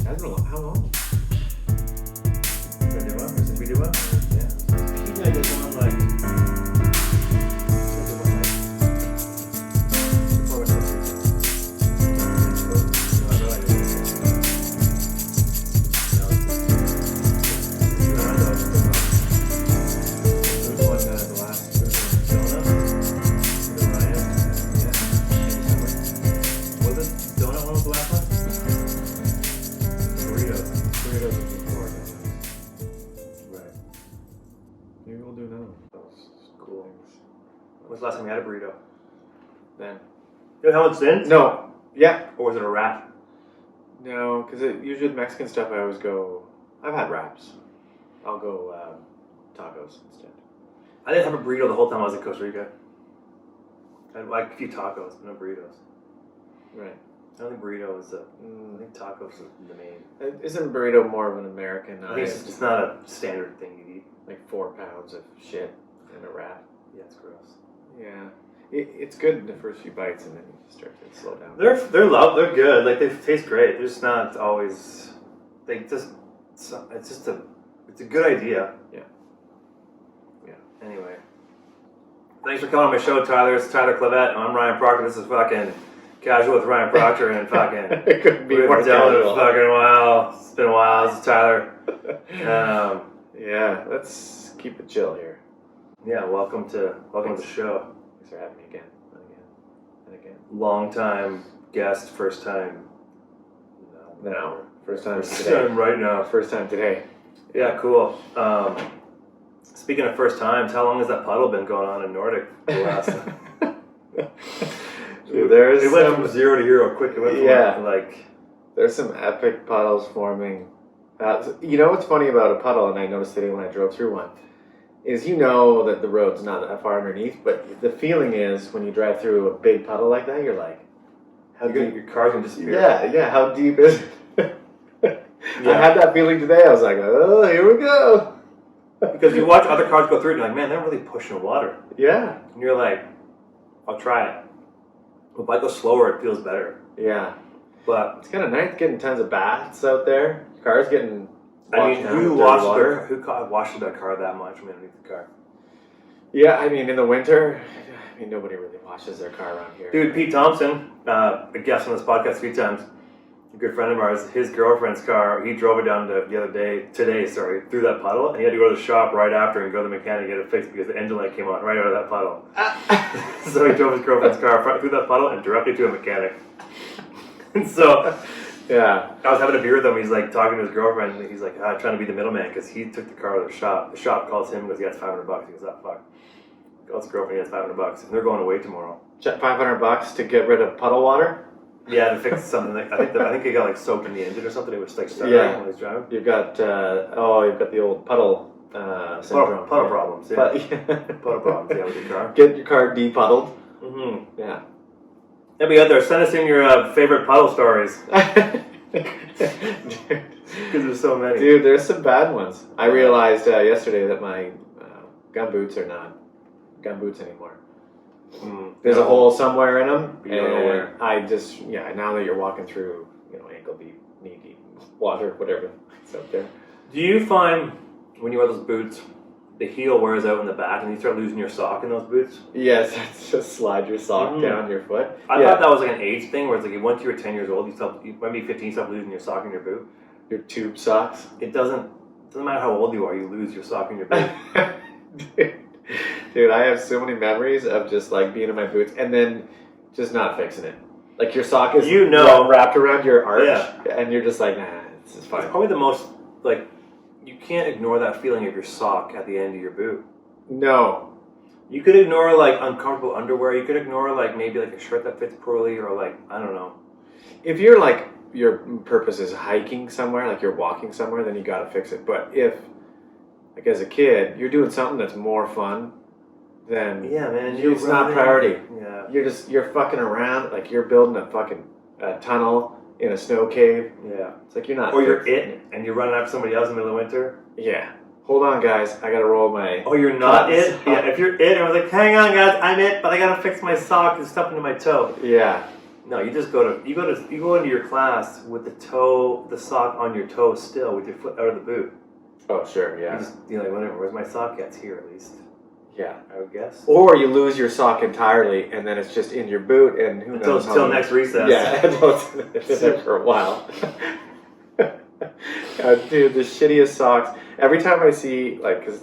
That's been a long. How long? Did we do one? Yeah. I think I did one like. When's the last time you had a burrito? Then. You know how it's in? No. Yeah. Or was it a wrap? No, because usually with Mexican stuff, I always go. I've had wraps. I'll go tacos instead. I didn't have a burrito the whole time I was in Costa Rica. I had like a few tacos, but no burritos. Right. I don't think burrito is I think tacos is the main. Isn't burrito more of an American? I think it's not a standard thing you eat. Like 4 pounds of shit in a wrap. Yeah, it's gross. Yeah, it's good in the first few bites, and then you start to slow down. They're good. Like they taste great. They're just not always. It's a good idea. Yeah. Anyway, thanks for coming on my show, Tyler. It's Tyler Clevette, and I'm Ryan Proctor. This is fucking Casual with Ryan Proctor, and fucking it couldn't be more down casual. a fucking while. It's been a while. This is Tyler. Yeah, let's keep it chill here. Yeah, welcome to the show. Thanks for having me again and again. Long time guest, first time. No, first time First today. time right now. First time today. Yeah, cool. Speaking of first times, how long has that puddle been going on in Nordic? The last Dude, it went from 0 to hero quick. It went from like there's some epic puddles forming. You know what's funny about a puddle, and I noticed today when I drove through one, is you know that the road's not that far underneath, but the feeling is when you drive through a big puddle like that, you're like, how deep? Your car's gonna disappear. Yeah, how deep is it? I had that feeling today. I was like, oh, here we go. Because you watch other cars go through it, and you're like, man, they're really pushing water. Yeah. And you're like, I'll try it. But if I go slower, it feels better. Yeah. But it's kind of nice getting tons of baths out there. Cars getting washed down who with washes water. washes their car that much from underneath the car? Yeah, I mean, in the winter, nobody really washes their car around here. Dude, Pete Thompson, a guest on this podcast a few times, a good friend of ours, his girlfriend's car, he drove it down today, through that puddle, and he had to go to the shop right after and go to the mechanic and get it fixed because the engine light came on right out of that puddle. So he drove his girlfriend's car through that puddle and directly to a mechanic. And so, yeah, I was having a beer with him. He's like talking to his girlfriend, and he's like trying to be the middleman because he took the car to the shop. The shop calls him and goes, "He has $500." He goes, "Ah, fuck." Calls his girlfriend, he has $500, and they're going away tomorrow. $500 to get rid of puddle water. Yeah, to fix something. I think it got like soaked in the engine or something. It was like stuck when he was driving. You've got the old puddle syndrome. Puddle problems. Yeah. Puddle problems. Yeah, with your car. Get your car de-puddled. Mm-hmm. Yeah. Anybody out there, send us in your favorite puddle stories. Because there's so many. Dude, there's some bad ones. I realized yesterday that my gum boots are not gum boots anymore. There's a hole somewhere in them, and I just now that you're walking through ankle deep, knee deep water, whatever it's out there. Do you find when you wear those boots, the heel wears out in the back, and you start losing your sock in those boots? Yes, just slide your sock down your foot. I thought that was like an age thing, where it's like once you were 10 years old, you might be 15, you stop losing your sock in your boot. Your tube socks. It doesn't matter how old you are, you lose your sock in your boot. Dude, I have so many memories of just like being in my boots and then just not fixing it. Like your sock is wrapped around your arch, and you're just like, nah, this is fine. It's probably the most like you can't ignore that feeling of your sock at the end of your boot. No. You could ignore like uncomfortable underwear. You could ignore like maybe like a shirt that fits poorly or like I don't know. If you're like your purpose is hiking somewhere, like you're walking somewhere, then you got to fix it. But if like as a kid, you're doing something that's more fun, then it's not priority. Yeah. You're fucking around, like you're building a fucking tunnel in a snow cave. Yeah. It's like you're not. Or you're it, and you're running after somebody else in the middle of winter. Yeah. Hold on, guys. I gotta roll my. Oh, you're not it? Yeah. If you're it, I was like, hang on, guys, I'm it, but I gotta fix my sock. It's stuck into my toe. Yeah. No, you just go into your class with the sock on your toe still, with your foot out of the boot. Oh, sure, yeah. You're like, whatever. Where's my sock? It's here at least. Yeah, I would guess. Or you lose your sock entirely, and then it's just in your boot, and who knows? Until next recess. Yeah, it's in there for a while. Dude, the shittiest socks. Every time I see, like, cause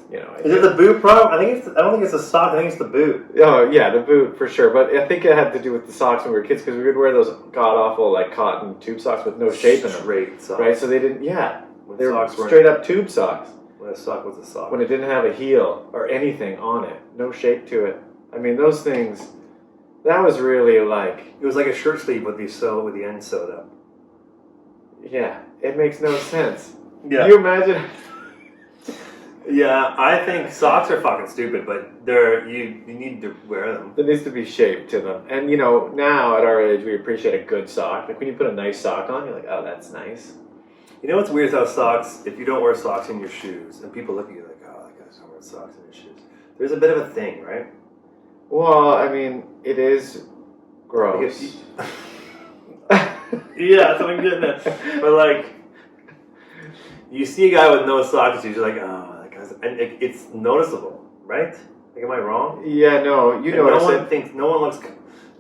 is it the boot problem? I don't think it's the sock. I think it's the boot. Oh yeah, the boot for sure. But I think it had to do with the socks when we were kids, because we would wear those god awful like cotton tube socks with no shape in them. Straight socks, right? So they didn't. Yeah, they were socks straight up tube socks. When a sock was a sock. When it didn't have a heel or anything on it, no shape to it. I mean, those things. That was really like. It was like a shirt sleeve with the end sewed up. Yeah, it makes no sense. Yeah. Can you imagine? Yeah, I think socks are fucking stupid, but you need to wear them. There needs to be shape to them. And now at our age we appreciate a good sock. Like when you put a nice sock on, you're like, oh, that's nice. You know what's weird is how socks, if you don't wear socks in your shoes, and people look at you like, oh, that guy's not wearing socks in his shoes. There's a bit of a thing, right? Well, I mean, it is gross. Yeah, that's what I'm getting at. But like, you see a guy with no socks, you're like, oh, and it's noticeable, right? Like, am I wrong? Yeah, no, you know.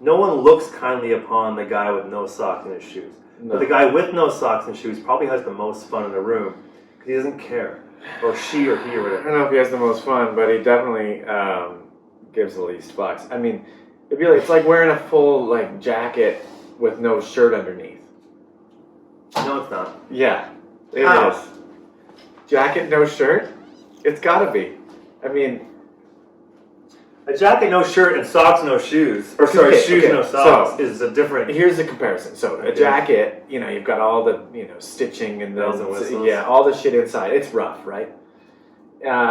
No one looks kindly upon the guy with no socks in his shoes. No. But the guy with no socks in his shoes probably has the most fun in the room because he doesn't care, or she or he or whatever. I don't know if he has the most fun, but he definitely gives the least fucks. I mean, it's like wearing a full like jacket with no shirt underneath. No, it's not. Yeah, it is. Jacket, no shirt. It's gotta be. I mean, a jacket, no shirt, and socks, no shoes. Or sorry, shoes, no socks is a different. Here's the comparison. So a jacket, you've got all the stitching and bells and whistles. Yeah, all the shit inside. It's rough, right?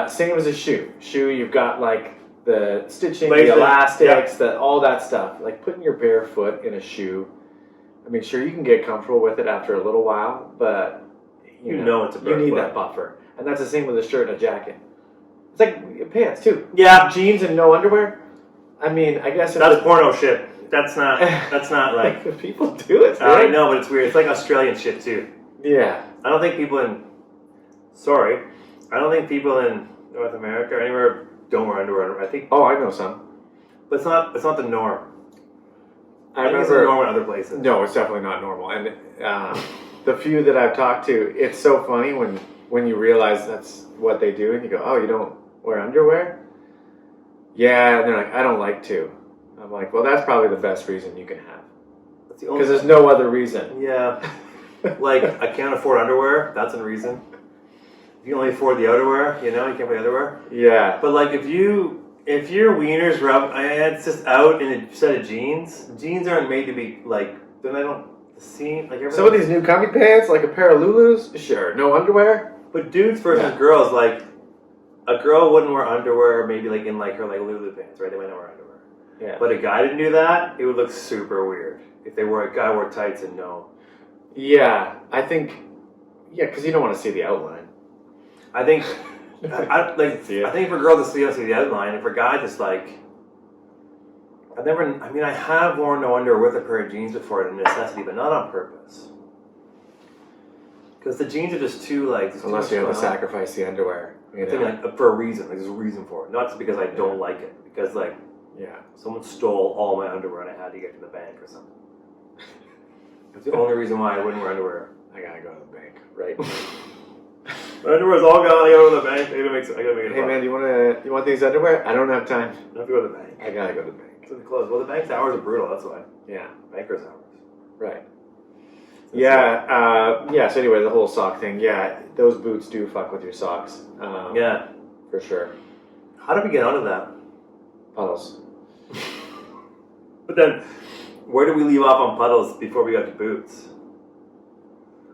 Same as a shoe. Shoe, you've got like the stitching, the elastics, all that stuff. Like putting your bare foot in a shoe. I mean, sure, you can get comfortable with it after a little while, but you know it's a bare you need foot. that buffer. And that's the same with a shirt and a jacket. It's like pants too. Yeah, jeans and no underwear. I mean, I guess that's porno shit. That's not like people do it. I know, but it's weird. It's like Australian shit too. Yeah, I don't think people in North America or anywhere don't wear underwear. I think. Oh, I know some, but it's not the norm. I remember it's the norm in other places. No, it's definitely not normal. And the few that I've talked to, it's so funny when you realize that's what they do, and you go, oh, you don't wear underwear? Yeah, and they're like, I don't like to. I'm like, well, that's probably the best reason you can have. Because there's no other reason. Yeah. Like, I can't afford underwear, that's a reason. If you only afford the outerwear, you can't buy underwear. Yeah. But like, if your wiener's it's just out in a set of jeans. Jeans aren't made to be like, then I don't see, like some of these new comfy pants, like a pair of Lulus, sure, no underwear. But dudes versus girls, like, a girl wouldn't wear underwear maybe like in like her like Lulu pants, right? They might not wear underwear. Yeah. But a guy didn't do that, it would look super weird. If a guy wore tights and no. Yeah, I think, because you don't want to see the outline. I think, I think for girls to see the outline, and for guys it's like, I have worn no underwear with a pair of jeans before out of necessity, but not on purpose. Because the jeans are just too like. Unless you have to sacrifice the underwear. For a reason. Like, there's a reason for it. Not just because I don't like it. Because someone stole all my underwear and I had to get to the bank or something. That's the only reason why I wouldn't wear underwear. I gotta go to the bank, right? My underwear's all gone. I gotta go to the bank. I gotta make it. Hey man, you want these underwear? I don't have time. I have to go to the bank. I gotta go to the bank. It's closed. Well, the bank's hours are brutal. That's why. Yeah, banker's hours. Right. Yeah. So anyway, the whole sock thing. Yeah, those boots do fuck with your socks. Yeah, for sure. How did we get onto that? Puddles. But then, where did we leave off on puddles before we got to boots?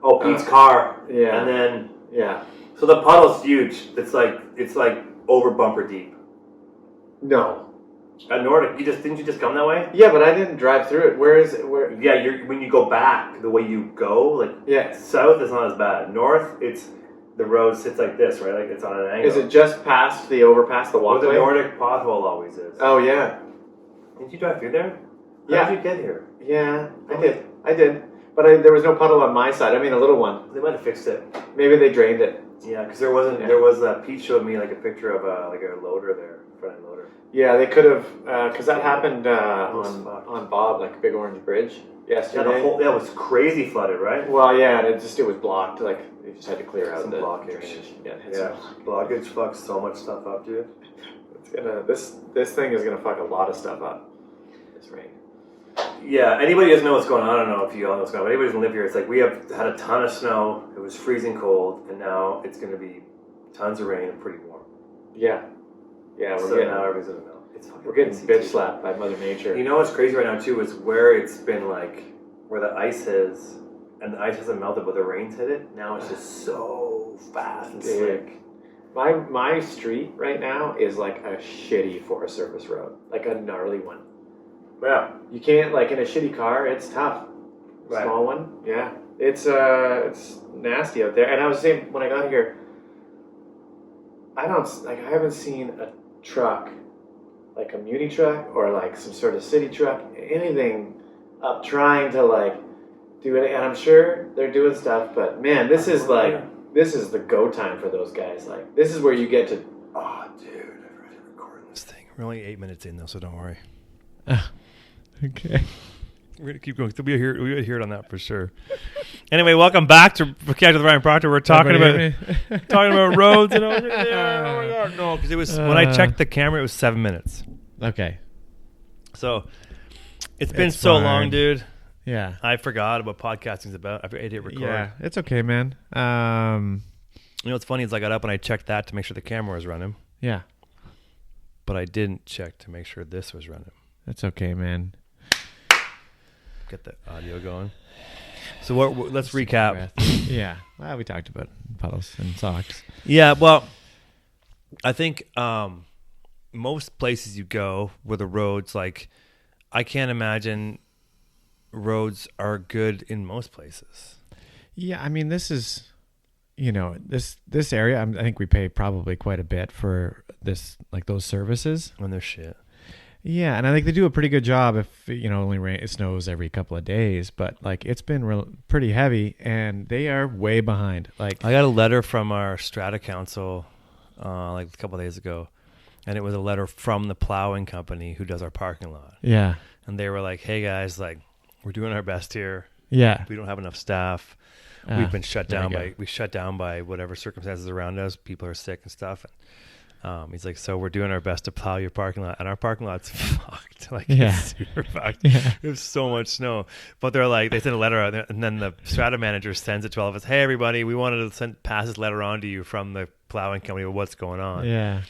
Oh, Pete's car. Yeah. And then So the puddle's huge. It's like over bumper deep. No. At Nordic, didn't you just come that way? Yeah, but I didn't drive through it. Where is it? When you go back, the way you go, south is not as bad. North, the road sits like this, right? Like it's on an angle. Is it just past the overpass, the walkway? Where the Nordic pothole always is. Oh yeah. Didn't you drive through there? How did you get here? Yeah, I did. But there was no puddle on my side. I mean, a little one. They might have fixed it. Maybe they drained it. Yeah, because there wasn't. Yeah. There was Pete showed me like a picture of a loader there, front end loader. Yeah, they could have because that happened on Bob, like a big orange bridge yesterday. Yeah, that was crazy flooded, right? Well, yeah, and it was blocked. Like they just had to clear out the blockage. Drainage. Yeah, blockage fucks so much stuff up, dude. It's gonna this thing is gonna fuck a lot of stuff up. This rain. Yeah, anybody doesn't know what's going on. I don't know if you all know what's going on. But anybody doesn't live here. It's like we have had a ton of snow. It was freezing cold, and now it's going to be tons of rain and pretty warm. Yeah, we're so getting now everybody's going to know. We're getting bitch slapped by Mother Nature. You know what's crazy right now too is where it's been like where the ice is, and the ice hasn't melted, but the rain's hit it. Now it's just so fast and slick. My street right now is like a shitty Forest Service road, like a gnarly one. Yeah. You can't, like, in a shitty car, it's tough. Right. Small one, yeah. It's nasty out there. And I was saying, when I got here, I haven't seen a truck, like a muni truck or like some sort of city truck, anything up trying to, like, do it. And I'm sure they're doing stuff, but man, this is the go time for those guys. Like, this is where you get to. Oh, dude, I've already recorded this thing. We're only 8 minutes in though, so don't worry. Okay. We're going to keep going. We'll hear it on that for sure. Anyway, welcome back to Catch with Ryan Proctor. We're talking about roads. And I was like, oh my God. No, because it was, when I checked the camera, it was 7 minutes. Okay. So it's been so fine. long, dude. Yeah. I forgot what podcasting's about. I hit record. Yeah, it's okay, man. You know what's funny is I got up and I checked that to make sure the camera was running. Yeah. But I didn't check to make sure this was running. That's okay, man. Get the audio going. So let's recap. Yeah. Well, we talked about puddles and socks. Yeah, well, I think most places you go where the roads, like, I can't imagine roads are good in most places. Yeah, I mean, this is, this area, I think we pay probably quite a bit for this, like those services. When they're shit. Yeah, and I think they do a pretty good job if, only it snows every couple of days, but like it's been pretty heavy and they are way behind. Like I got a letter from our strata council like a couple of days ago, and it was a letter from the plowing company who does our parking lot. Yeah. And they were like, "Hey guys, like we're doing our best here. Yeah. We don't have enough staff. We've been shut down by whatever circumstances around us. People are sick and stuff." He's like, "So we're doing our best to plow your parking lot, and our parking lot's fucked. Like, it's super fucked. Yeah. There's so much snow." But they're like, they sent a letter out, and then the strata manager sends it to all of us. "Hey, everybody, we wanted to pass this letter on to you from the plowing company of what's going on." Yeah.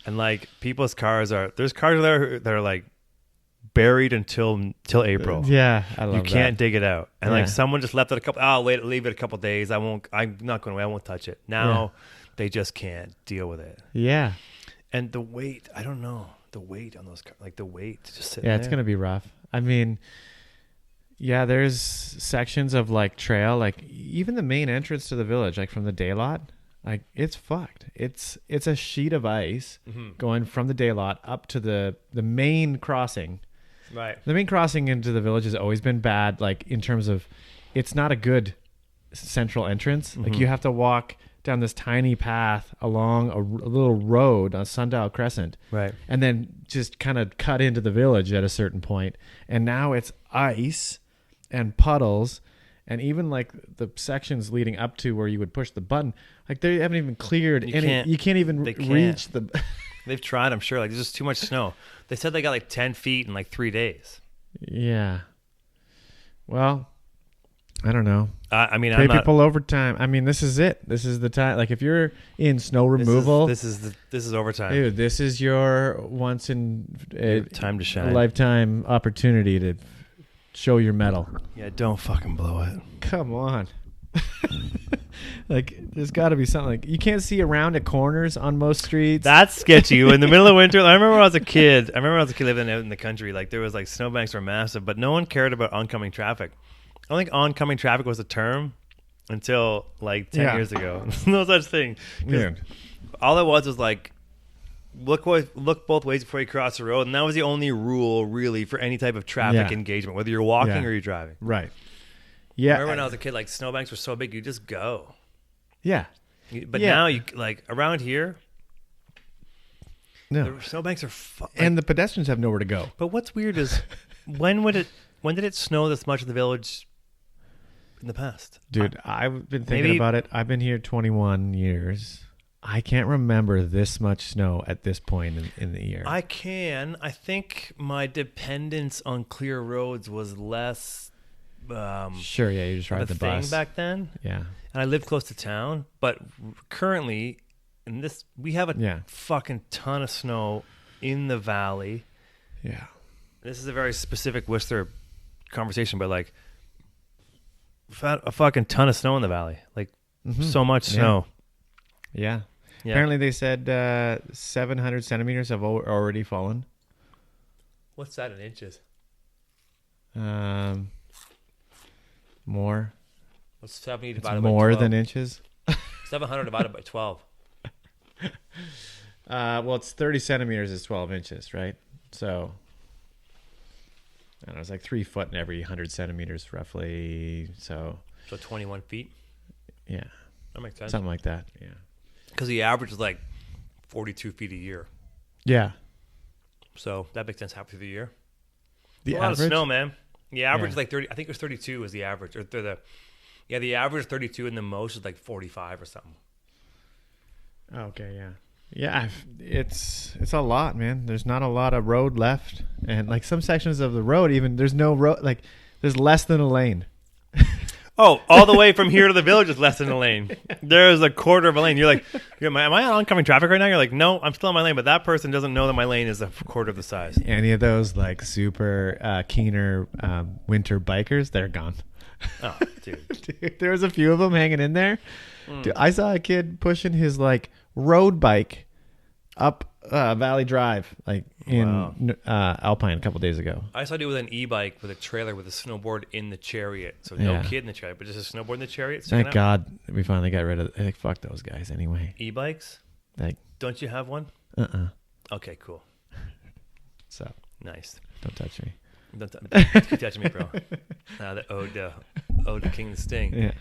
And like, people's there's cars there that are like buried until April. Yeah, I love that. You can't dig it out, and like someone just left it leave it a couple days. I'm not going away. I won't touch it now. Yeah. They just can't deal with it. Yeah. And the weight, I don't know. The weight on those cars, like the weight to just sit there. Yeah, it's going to be rough. I mean, yeah, there's sections of like trail, like even the main entrance to the village, like from the day lot, like it's fucked. It's a sheet of ice going from the day lot up to the main crossing. Right. The main crossing into the village has always been bad, like in terms of it's not a good central entrance. Like you have to walk down this tiny path along a little road on Sundial Crescent, right, and then just kind of cut into the village at a certain point. And now it's ice and puddles, and even like the sections leading up to where you would push the button, like they haven't even cleared any. You can't even reach the. They've tried, I'm sure. Like there's just too much snow. They said they got like 10 feet in like 3 days. Yeah. Well, I don't know. I mean, pay people overtime. I mean, this is it. This is the time. Like, if you're in snow removal, this is overtime. Dude, this is your once in time to shine, lifetime opportunity to show your mettle. Yeah, don't fucking blow it. Come on. Like, there's got to be something. Like, you can't see around at corners on most streets. That's sketchy. In the middle of winter, I remember when I was a kid living out in the country. Like, there was like snowbanks were massive, but no one cared about oncoming traffic. I don't think oncoming traffic was a term until like 10 years ago. No such thing. Yeah. All it was like look both ways before you cross the road, and that was the only rule really for any type of traffic engagement, whether you're walking or you're driving. Right. Yeah. Remember when I was a kid, like snowbanks were so big, you just go. Yeah. But now you like around here. No. The snowbanks are and the pedestrians have nowhere to go. But what's weird is when did it snow this much in the village in the past? Dude, I've been thinking about it. I've been here 21 years. I can't remember this much snow at this point in the year. I think my dependence on clear roads was less sure, yeah, you just ride the bus thing back then. Yeah. And I lived close to town, but currently we have a fucking ton of snow in the valley. Yeah. This is a very specific Whistler conversation, but like we've had a fucking ton of snow in the valley. Like so much snow. Yeah. Apparently they said 700 centimeters have already fallen. What's that in inches? More. What's 70 divided by 12? More than inches. 700 divided by 12. Well, it's 30 centimeters is 12 inches, right? So, I don't know, it's like 3 foot in every 100 centimeters roughly. So 21 feet? Yeah. That makes sense. Something like that, yeah. Because the average is like 42 feet a year. Yeah. So that makes sense half through the year. The a lot average? of snow, man. The average is like 30. I think it was 32 was the average. Or the average is 32 and the most is like 45 or something. Okay, yeah. Yeah, it's a lot, man. There's not a lot of road left. And like some sections of the road, even there's no road, like there's less than a lane. Oh, all the way from here to the village is less than a lane. There's a quarter of a lane. You're like, am I on oncoming traffic right now? You're like, no, I'm still on my lane, but that person doesn't know that my lane is a quarter of the size. Any of those like super keener winter bikers, they're gone. Oh, dude. Dude, there was a few of them hanging in there. Dude, I saw a kid pushing his like road bike up Valley Drive, like in Alpine a couple days ago. I saw a dude with an e-bike with a trailer with a snowboard in the Chariot. So no kid in the Chariot, but just a snowboard in the Chariot. Thank God we finally got rid of it. Like, fuck those guys anyway. E-bikes? Like, don't you have one? Okay, cool. So nice. Don't touch me. Don't keep touching me, bro. The ode to King of the Sting. Yeah.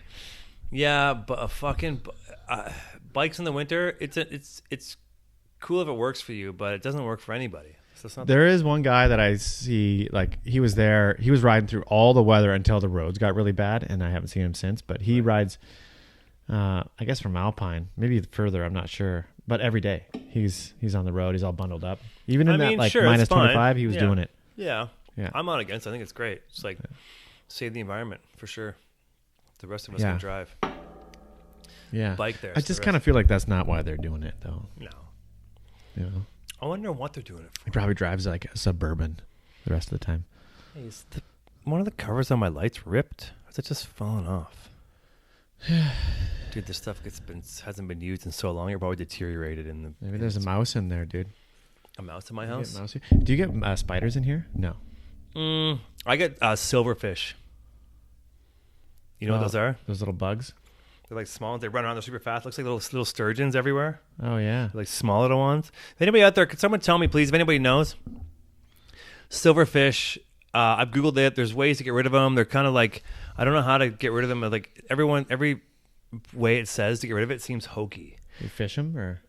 Yeah, but a fucking bikes in the winter. It's cool if it works for you, but it doesn't work for anybody. So there is one guy that I see, like he was riding through all the weather until the roads got really bad, and I haven't seen him since. But he rides, I guess from Alpine, maybe further. I'm not sure, but every day he's on the road. He's all bundled up. Even in minus 25, he was doing it. Yeah. I'm not against it. I think it's great. It's like save the environment for sure. The rest of us can drive. Yeah. Bike there. I just kind of feel like that's not why they're doing it, though. No. You know? I wonder what they're doing it for. He probably drives like a Suburban the rest of the time. Hey, one of the covers on my light's ripped. Or is it just falling off? Dude, this stuff hasn't been used in so long. It probably deteriorated in the. Maybe there's a mouse in there, dude. A mouse in my house? Do you get spiders in here? No. I get silverfish. You know what those are? Those little bugs? They're like small. They run around. They're super fast. Looks like little sturgeons everywhere. Oh, yeah. They're like small little ones. If anybody out there, could someone tell me, please, if anybody knows? Silverfish. I've Googled it. There's ways to get rid of them. They're kind of like, I don't know how to get rid of them. Like every way it says to get rid of it seems hokey. You fish them or?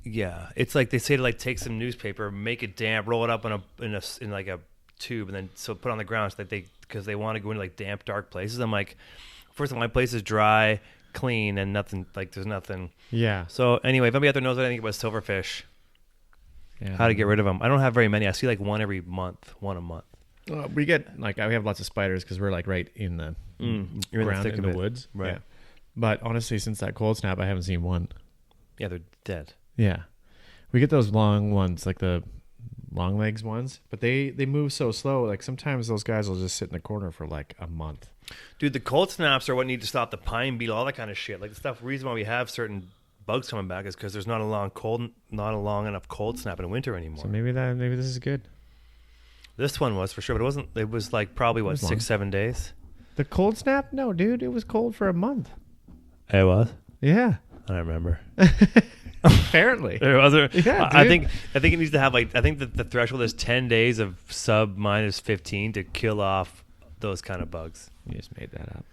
Yeah. It's like they say to like take some newspaper, make it damp, roll it up in like a tube, and then so put it on the ground so that because they want to go into like damp, dark places. I'm like, first of all, my place is dry, clean, and nothing, like there's nothing. Yeah. So anyway, if anybody out there knows anything about silverfish, how to get rid of them. I don't have very many. I see like one a month. We get we have lots of spiders because we're like right in the ground in the woods. Right. Yeah. But honestly, since that cold snap, I haven't seen one. Yeah, they're dead. Yeah. We get those long ones, like the long legs ones, but they move so slow. Like sometimes those guys will just sit in the corner for like a month. Dude, the cold snaps are what need to stop the pine beetle, all that kind of shit. Like the reason why we have certain bugs coming back is because there's not a long enough cold snap in winter anymore. So maybe this is good. This one was for sure, but it wasn't. It was like probably 6-7 days. The cold snap? No, dude, it was cold for a month. It was. Yeah, I don't remember. Apparently. Yeah, I dude. think it needs to have I think that the threshold is 10 days of sub minus 15 to kill off those kind of bugs. You just made that up.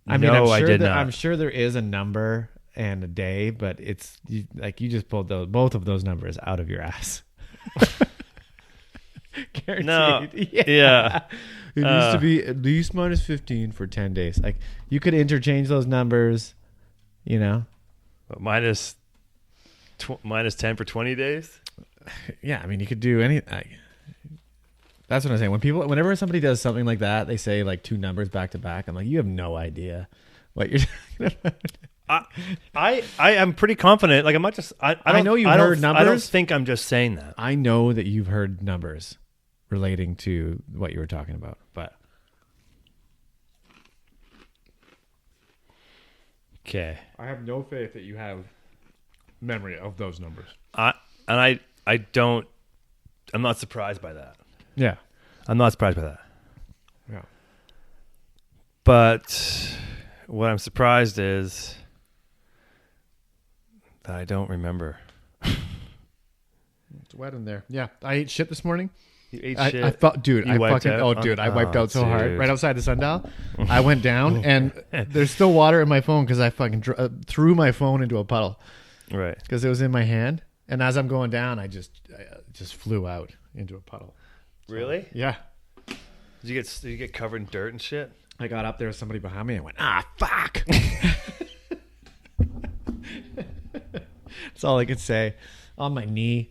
I did not. I'm sure there is a number and a day, but it's you just pulled both of those numbers out of your ass. Guaranteed. No. Yeah. It needs to be at least minus 15 for 10 days. Like you could interchange those numbers, But minus 10 for 20 days? Yeah, I mean, you could do any. That's what I'm saying. Whenever somebody does something like that, they say like two numbers back to back. I'm like, you have no idea what you're talking about. I am pretty confident. Like I'm not just. I know you've heard numbers. I don't think I'm just saying that. I know that you've heard numbers relating to what you were talking about, but okay. I have no faith that you have memory of those numbers. I don't. I'm not surprised by that. Yeah, I'm not surprised by that. yeah. But what I'm surprised is that I don't remember. It's wet in there. Yeah, I ate shit this morning. You ate I shit. thought, dude, You I wiped fucking, out? I wiped out so hard dude. right outside the sundial. I went down and there's still water in my phone because I fucking threw my phone into a puddle Right. because it was in my hand. And as I'm going down, I just flew out into a puddle. Really? Yeah. Did you get covered in dirt and shit? I got up there with somebody behind me and went, fuck. That's all I could say. On my knee.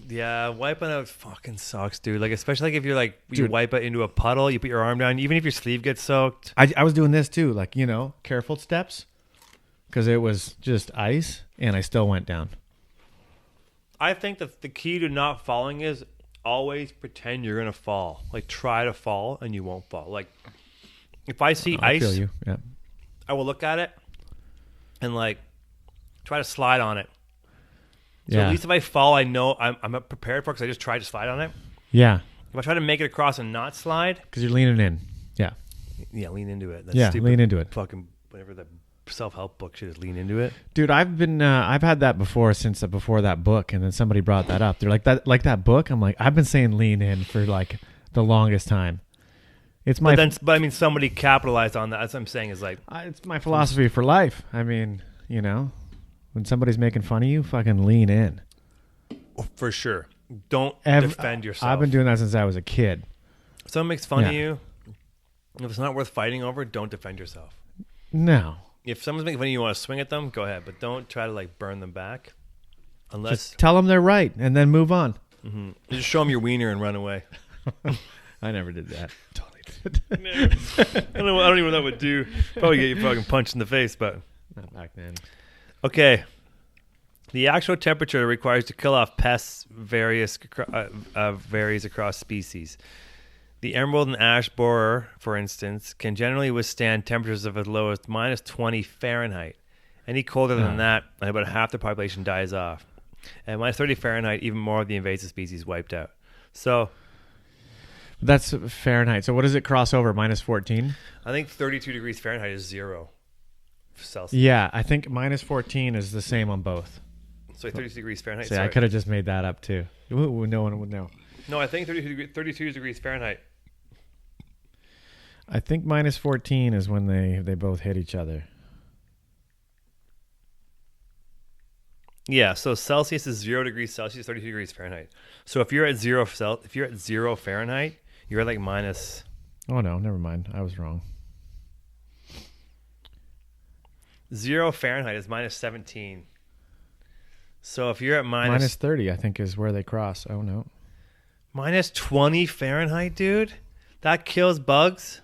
Yeah, wiping out fucking sucks, dude. Like, especially like if you're like, you Dude. wipe it into a puddle, you put your arm down, even if your sleeve gets soaked. I was doing this too, like, careful steps because it was just ice and I still went down. I think that the key to not falling is always pretend you're going to fall. Like, try to fall and you won't fall. Like, if I see I ice, feel you. Yeah. I will look at it and like try to slide on it. So Yeah. at least if I fall, I know I'm prepared for it because I just tried to slide on it. Yeah. If I try to make it across and not slide, Because you're leaning in. Yeah. yeah, lean into it. That's Yeah, stupid lean into it. Fucking whatever the self-help book shit is, lean into it. Dude, I've had that before since before that book, and then somebody brought that up. They're like that book. I'm like, I've been saying lean in for like the longest time. It's my But I mean, somebody capitalized on that. That's what I'm saying is like, it's my philosophy for life. I mean, when somebody's making fun of you, fucking lean in. for sure. Don't defend yourself. I've been doing that since I was a kid. If someone makes fun of Yeah. you, if it's not worth fighting over, don't defend yourself. No. If someone's making fun of you, you want to swing at them, go ahead. But don't try to like burn them back. Unless Just tell them they're right and then move on. just show them your wiener and run away. I never did that. Totally did. I don't even know what that would do. Probably get you fucking punched in the face, but Not back then. okay. The actual temperature required to kill off pests varies across species. The emerald and ash borer, for instance, can generally withstand temperatures of as low as minus 20 Fahrenheit. Any colder than that, and about half the population dies off. At minus 30 Fahrenheit, even more of the invasive species wiped out. So That's Fahrenheit. So what does it cross over? Minus 14? I think 32 degrees Fahrenheit is 0 Celsius. Yeah, I think minus 14 is the same on both. So 32 degrees Fahrenheit. See, I sorry. could have just made that up too. Ooh, no one would know. No, I think 32 degrees Fahrenheit. I think minus 14 is when they both hit each other. Yeah, so Celsius is 0 degrees Celsius, 32 degrees Fahrenheit. So if you're at 0 Fahrenheit, you're at like minus. Oh no, never mind. I was wrong. 0 Fahrenheit is minus 17. So if you're at Minus 30, I think, is where they cross. Oh no. minus 20 Fahrenheit, dude, that kills bugs.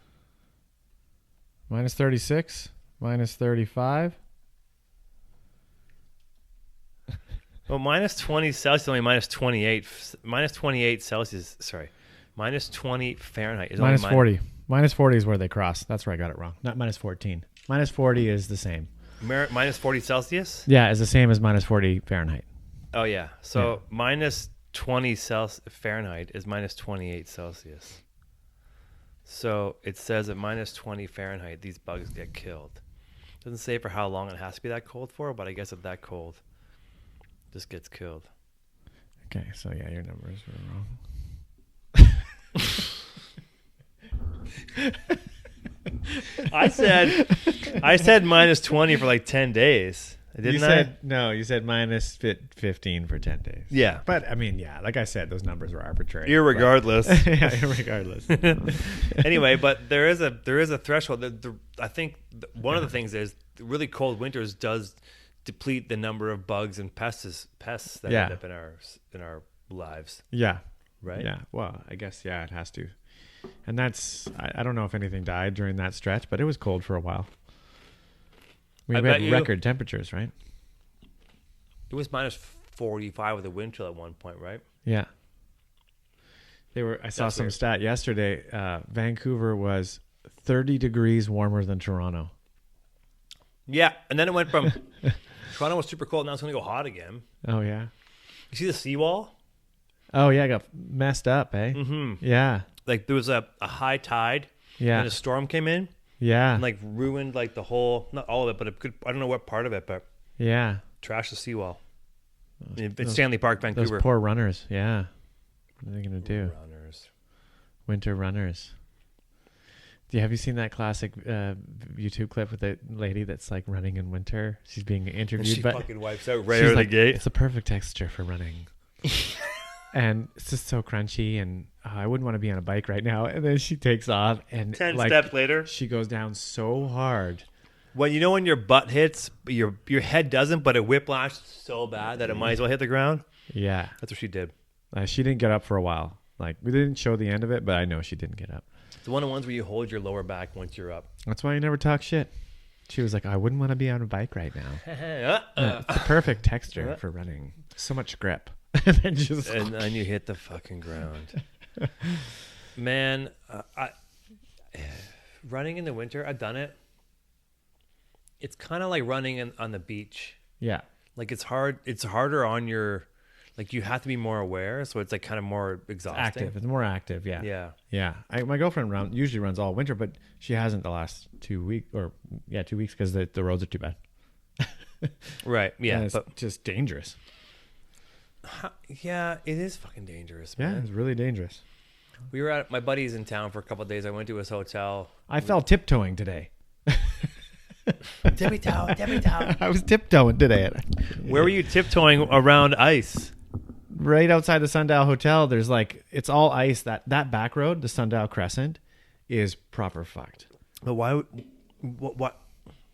Minus 36, minus 35. Well, minus 20 Celsius is only minus 28. Minus 28 Celsius, sorry. Minus 20 Fahrenheit is Minus only 40. Minus 40 is where they cross. That's where I got it wrong. Not minus 14. Minus 40 is the same. Minus 40 Celsius? Yeah, it's the same as minus 40 Fahrenheit. Oh, yeah. So minus 20 Fahrenheit is minus 28 Celsius. So it says at minus 20 Fahrenheit, these bugs get killed. Doesn't say for how long it has to be that cold for, but I guess if that cold, just gets killed. Okay, so yeah, your numbers were wrong. I said minus 20 for like 10 days. Didn't you said minus 15 for 10 days. Yeah. But I mean, yeah, like I said, those numbers were arbitrary. Irregardless. Yeah, irregardless. Anyway, but there is a threshold. I think one of the things is really cold winters does deplete the number of bugs and pests that end up in our lives. Yeah. Right? Yeah. Well, I guess, yeah, it has to. And that's, I don't know if anything died during that stretch, but it was cold for a while. We had record temperatures, right? It was minus 45 with a wind chill at one point, right? Yeah. I saw some stat yesterday. Vancouver was 30 degrees warmer than Toronto. Yeah, and then it went from Toronto was super cold. Now it's going to go hot again. Oh, yeah. You see the seawall? Oh, yeah. It got messed up, eh? Mm-hmm. Yeah. Like there was a high tide. Yeah. And a storm came in. Yeah. And like ruined like the whole, not all of it, but I don't know what part of it, but yeah. Trashed the seawall. It's Stanley Park, Vancouver. Those poor runners. Yeah. What are they going to do? Runners. Winter runners. Have you seen that classic YouTube clip with the lady that's like running in winter? She's being interviewed. And she but fucking wipes out right out of the gate. It's a perfect texture for running. And it's just so crunchy, and I wouldn't want to be on a bike right now. And then she takes off, and 10 steps later, she goes down so hard. Well, you know when your butt hits, your head doesn't, but it whiplashed so bad that it might as well hit the ground? Yeah. That's what she did. She didn't get up for a while. Like, we didn't show the end of it, but I know she didn't get up. It's one of the ones where you hold your lower back once you're up. That's why you never talk shit. She was like, I wouldn't want to be on a bike right now. It's a perfect texture for running. So much grip. And then you hit the fucking ground. Man, running in the winter, I've done it. It's kind of like running on the beach. Yeah. Like it's hard. It's harder on your, like you have to be more aware. So it's like kind of more exhausting. Active. It's more active. Yeah. Yeah. Yeah. My girlfriend usually runs all winter, but she hasn't the last 2 weeks 2 weeks because the roads are too bad. Right. Yeah. And it's just dangerous. Yeah, it is fucking dangerous, man. Yeah, it's really dangerous. We were at my buddy's in town for a couple of days. I went to his hotel. I fell tiptoeing today. Tippy toe. I was tiptoeing today. Where were you tiptoeing around ice? Right outside the Sundial Hotel, there's it's all ice. That back road, the Sundial Crescent, is proper fucked. But why? What?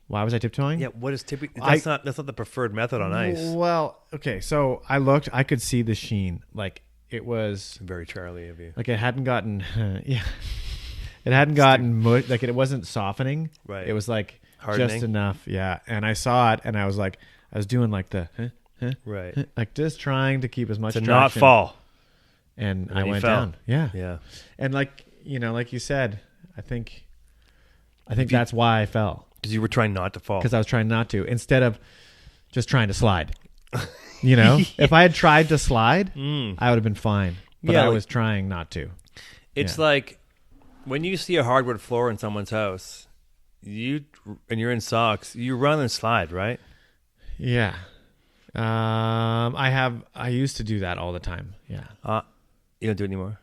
Why was I tiptoeing? Yeah, what is tippy? That's not the preferred method on ice. Well, okay, so I looked. I could see the sheen. Like it was very Charlie of you. Like it hadn't gotten, yeah, it hadn't gotten like it wasn't softening. Right. It was like hardening. Just enough. Yeah, and I saw it, and I was doing like the right, like just trying to keep as much to traction. not fall. And I went down. Yeah, yeah. And like you said, I think that's why I fell. Because you were trying not to fall. Because I was trying not to, instead of just trying to slide. If I had tried to slide, I would have been fine. But I was trying not to. It's like when you see a hardwood floor in someone's house, and you're in socks, you run and slide, right? Yeah. I used to do that all the time. Yeah. You don't do it anymore?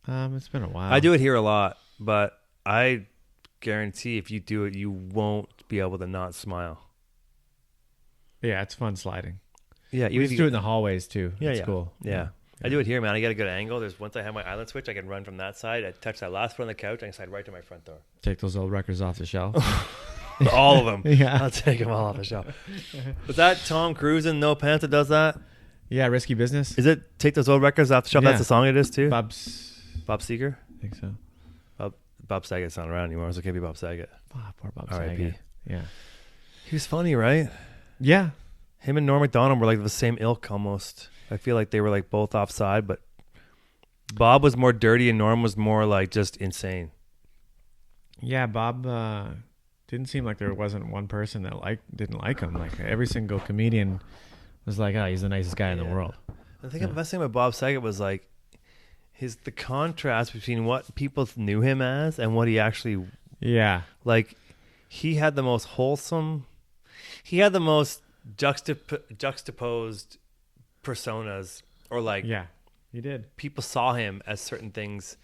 It's been a while. I do it here a lot, but I guarantee if you do it, you won't be able to not smile. Yeah, it's fun sliding. Yeah, you used to do it in the hallways too. Yeah, it's cool. Yeah. I do it here, man. I get a good angle. Once I have my island switch, I can run from that side. I touch that last one on the couch, I can slide right to my front door. Take those old records off the shelf. All of them. Yeah, I'll take them all off the shelf. Was that Tom Cruise in No Pants that does that? Yeah, Risky Business. Is it Take Those Old Records Off the Shelf? Yeah. That's the song it is too. Bob Seger. I think so. Bob Saget's not around anymore, so it can't be Bob Saget. Oh, poor Bob R.I.P. Saget. Yeah. He was funny, right? Yeah. Him and Norm Macdonald were like the same ilk almost. I feel like they were like both offside, but Bob was more dirty and Norm was more like just insane. Yeah, Bob didn't seem like there wasn't one person that didn't like him. Like every single comedian was like, he's the nicest guy in the world. I think the best thing about Bob Saget was like the contrast between what people knew him as and what he actually. Yeah. Like he had the most wholesome. He had the most juxtaposed personas, or like he did. people saw him as certain things.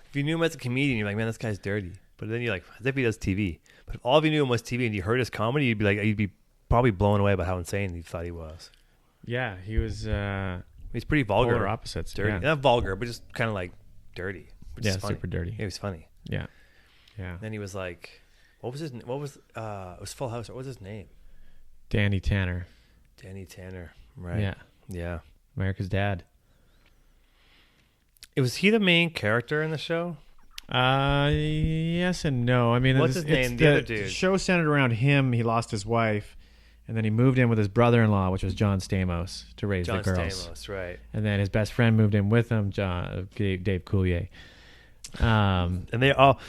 If you knew him as a comedian, you're like, man, this guy's dirty. But then you're like, as if he does TV. But if all of you knew him was TV and you heard his comedy, you'd be probably blown away by how insane you thought he was. Yeah, he was. He's pretty vulgar. Polar opposites. Dirty. Yeah. Not vulgar, but just kind of like dirty. Which is funny. Super dirty. He was funny. Yeah. Yeah. Then he was like, it was Full House. What was his name? Danny Tanner. Danny Tanner. Right. Yeah. Yeah. America's Dad. Was he the main character in the show? Yes and no. I mean, what's his name? The other dude. The show centered around him. He lost his wife, and then he moved in with his brother-in-law, which was John Stamos, to raise the girls. Stamos, right. And then his best friend moved in with him, Dave Coulier. And they all...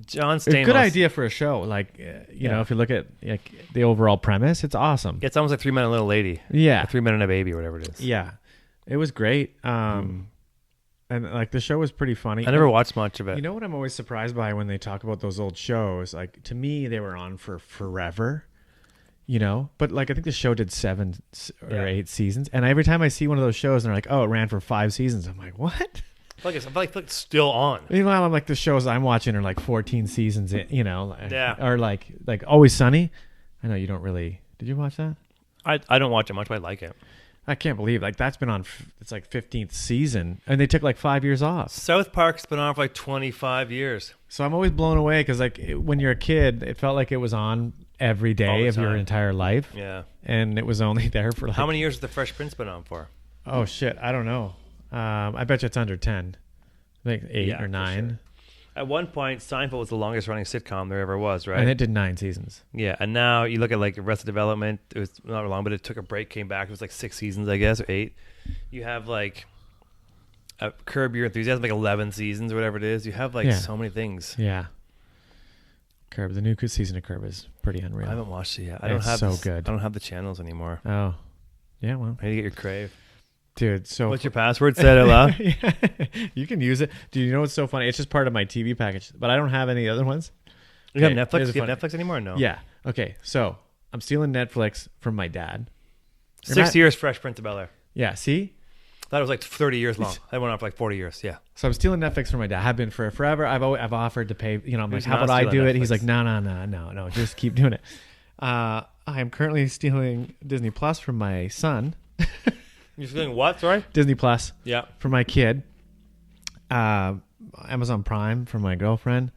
John Stamos... A good idea for a show. Like, you know, if you look at like the overall premise, it's awesome. It's almost like 3 Men and a Little Lady. Yeah. Or 3 Men and a Baby or whatever it is. Yeah. It was great. And like the show was pretty funny. I never watched much of it. You know what I'm always surprised by when they talk about those old shows? Like, to me, they were on for forever, you know? But like, I think the show did 7 or 8 seasons. And every time I see one of those shows and they're like, oh, it ran for 5 seasons, I'm like, what? I feel like it's still on. Meanwhile, I'm like, the shows I'm watching are like 14 seasons, you know? Yeah. Or like Always Sunny. I know you don't really... Did you watch that? I don't watch it much, but I like it. I can't believe like that's been on. It's like 15th season, and they took like 5 years off. South Park's been on for like 25 years. So I'm always blown away because like when you're a kid, it felt like it was on every day of your entire life. Yeah, and it was only there for like... How many years has the Fresh Prince been on for? Oh shit, I don't know. I bet you it's under 10. I think 8 or 9. Sure. At one point, Seinfeld was the longest running sitcom there ever was, right? And it did 9 seasons. Yeah, and now you look at like Arrested Development. It was not long, but it took a break, came back. It was like 6 seasons, I guess, or 8. You have like Curb Your Enthusiasm, like 11 seasons or whatever it is. You have like so many things. Yeah. Curb, the new season of Curb is pretty unreal. I haven't watched it yet. It's so good. I don't have the channels anymore. Oh, yeah. Well, I need to get your Crave. Dude, so... What's your password? Say it out loud. Yeah, you can use it. Dude, you know what's so funny? It's just part of my TV package, but I don't have any other ones. You have Netflix? Do you have Netflix anymore or no? Yeah. Okay, so I'm stealing Netflix from my dad. 6 years Fresh Prince of Bel-Air. Yeah, see? I thought it was like 30 years long. I went on for like 40 years, yeah. So I'm stealing Netflix from my dad. I've been for forever. I've offered to pay, you know, I'm like, how about I do it? He's like, no, just keep doing it. I am currently stealing Disney Plus from my son. You're stealing what, sorry? Disney Plus. Yeah. For my kid. Amazon Prime for my girlfriend.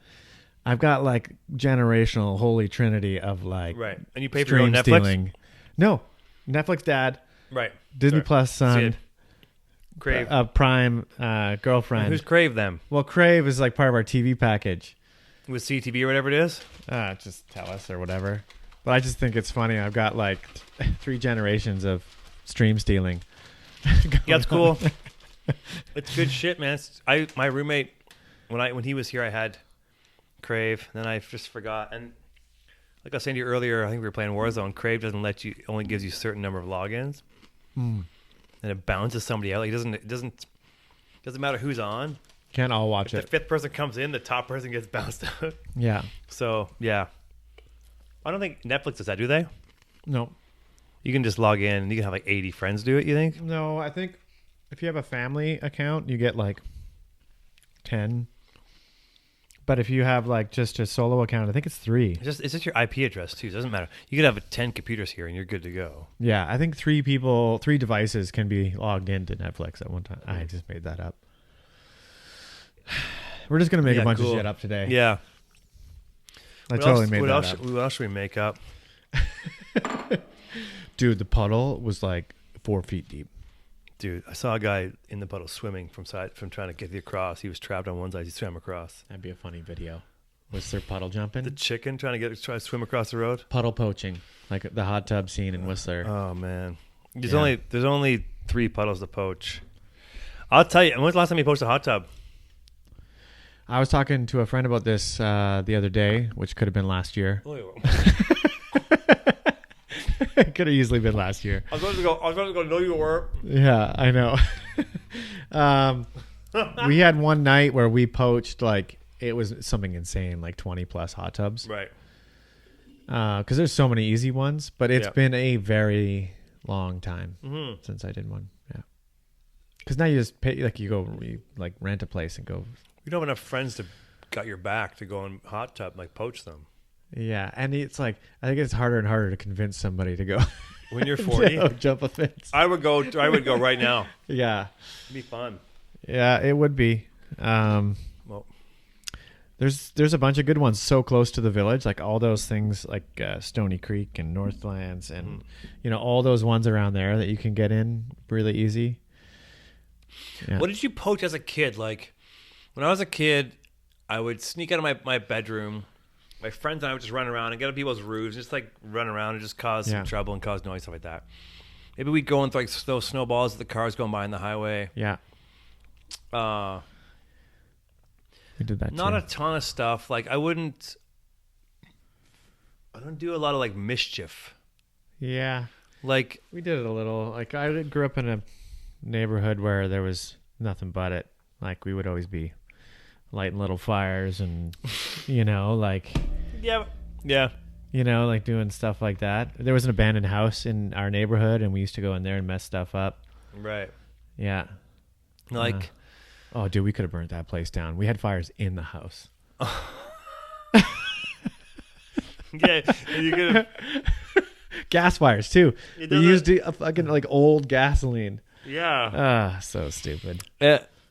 I've got like generational holy trinity of like... Right. And you pay for your own Netflix? Stealing. No. Netflix dad. Right. Disney Plus son. Crave. Prime girlfriend. And who's Crave them? Well, Crave is like part of our TV package. With CTV or whatever it is? Just tell us or whatever. But I just think it's funny. I've got like 3 generations of stream stealing. Yeah, it's cool. It's good shit, man. My roommate, when he was here, I had Crave. Then I just forgot. And like I was saying to you earlier, I think we were playing Warzone. Crave doesn't let you, only gives you a certain number of logins. And it bounces somebody out. Like it doesn't matter who's on. Can't all watch it. The 5th person comes in, the top person gets bounced out. Yeah. So yeah, I don't think Netflix does that, do they? No. You can just log in and you can have like 80 friends do it, you think? No, I think if you have a family account, you get like 10. But if you have like just a solo account, I think it's 3. It's just your IP address too. It doesn't matter. You could have 10 computers here and you're good to go. Yeah, I think 3 devices can be logged into Netflix at one time. I just made that up. We're just going to make a bunch of shit up today. Yeah. I totally made that up. What else should we make up? Dude, the puddle was like 4 feet deep. Dude, I saw a guy in the puddle swimming from trying to get across. He was trapped on one side. He swam across. That'd be a funny video. Was there puddle jumping? The chicken try to swim across the road. Puddle poaching, like the hot tub scene in Whistler. Oh man, there's only 3 puddles to poach. I'll tell you. When's the last time you poached a hot tub? I was talking to a friend about this the other day, which could have been last year. It could have easily been last year. I was going to go. No, you weren't. Yeah, I know. We had one night where we poached like it was something insane, like 20 plus hot tubs. Right. Because there's so many easy ones, but it's Yeah. been a very long time since I did one. Yeah. Because now you just pay, like you like rent a place and go. You don't have enough friends to got your back to go in hot tub, like poach them. Yeah, and it's like I think it's harder and harder to convince somebody to go. When you're 40, jump a fence. I would go right now. Yeah. It'd be fun. Yeah, it would be. Well, there's a bunch of good ones so close to the village, like all those things like Stony Creek and Northlands and all those ones around there that you can get in really easy. Yeah. what did you poach as a kid? Like when I was a kid, I would sneak out of my bedroom. My friends and I would just run around and get on people's roofs, just like run around and just cause some trouble and cause noise, stuff like that. Maybe we'd go and like throw snowballs at the cars going by on the highway. Yeah. We did that Not too. a ton of stuff. Like I don't do a lot of like mischief. Yeah. Like We did it a little. Like I grew up in a neighborhood where there was nothing but it. Like we would always be lighting little fires and like yeah. like doing stuff like that. There was an abandoned house in our neighborhood and we used to go in there and mess stuff up. Right. Yeah. Like Oh dude, we could have burnt that place down. We had fires in the house. yeah, you could Gas fires too. It We used a fucking like old gasoline. yeah. So stupid.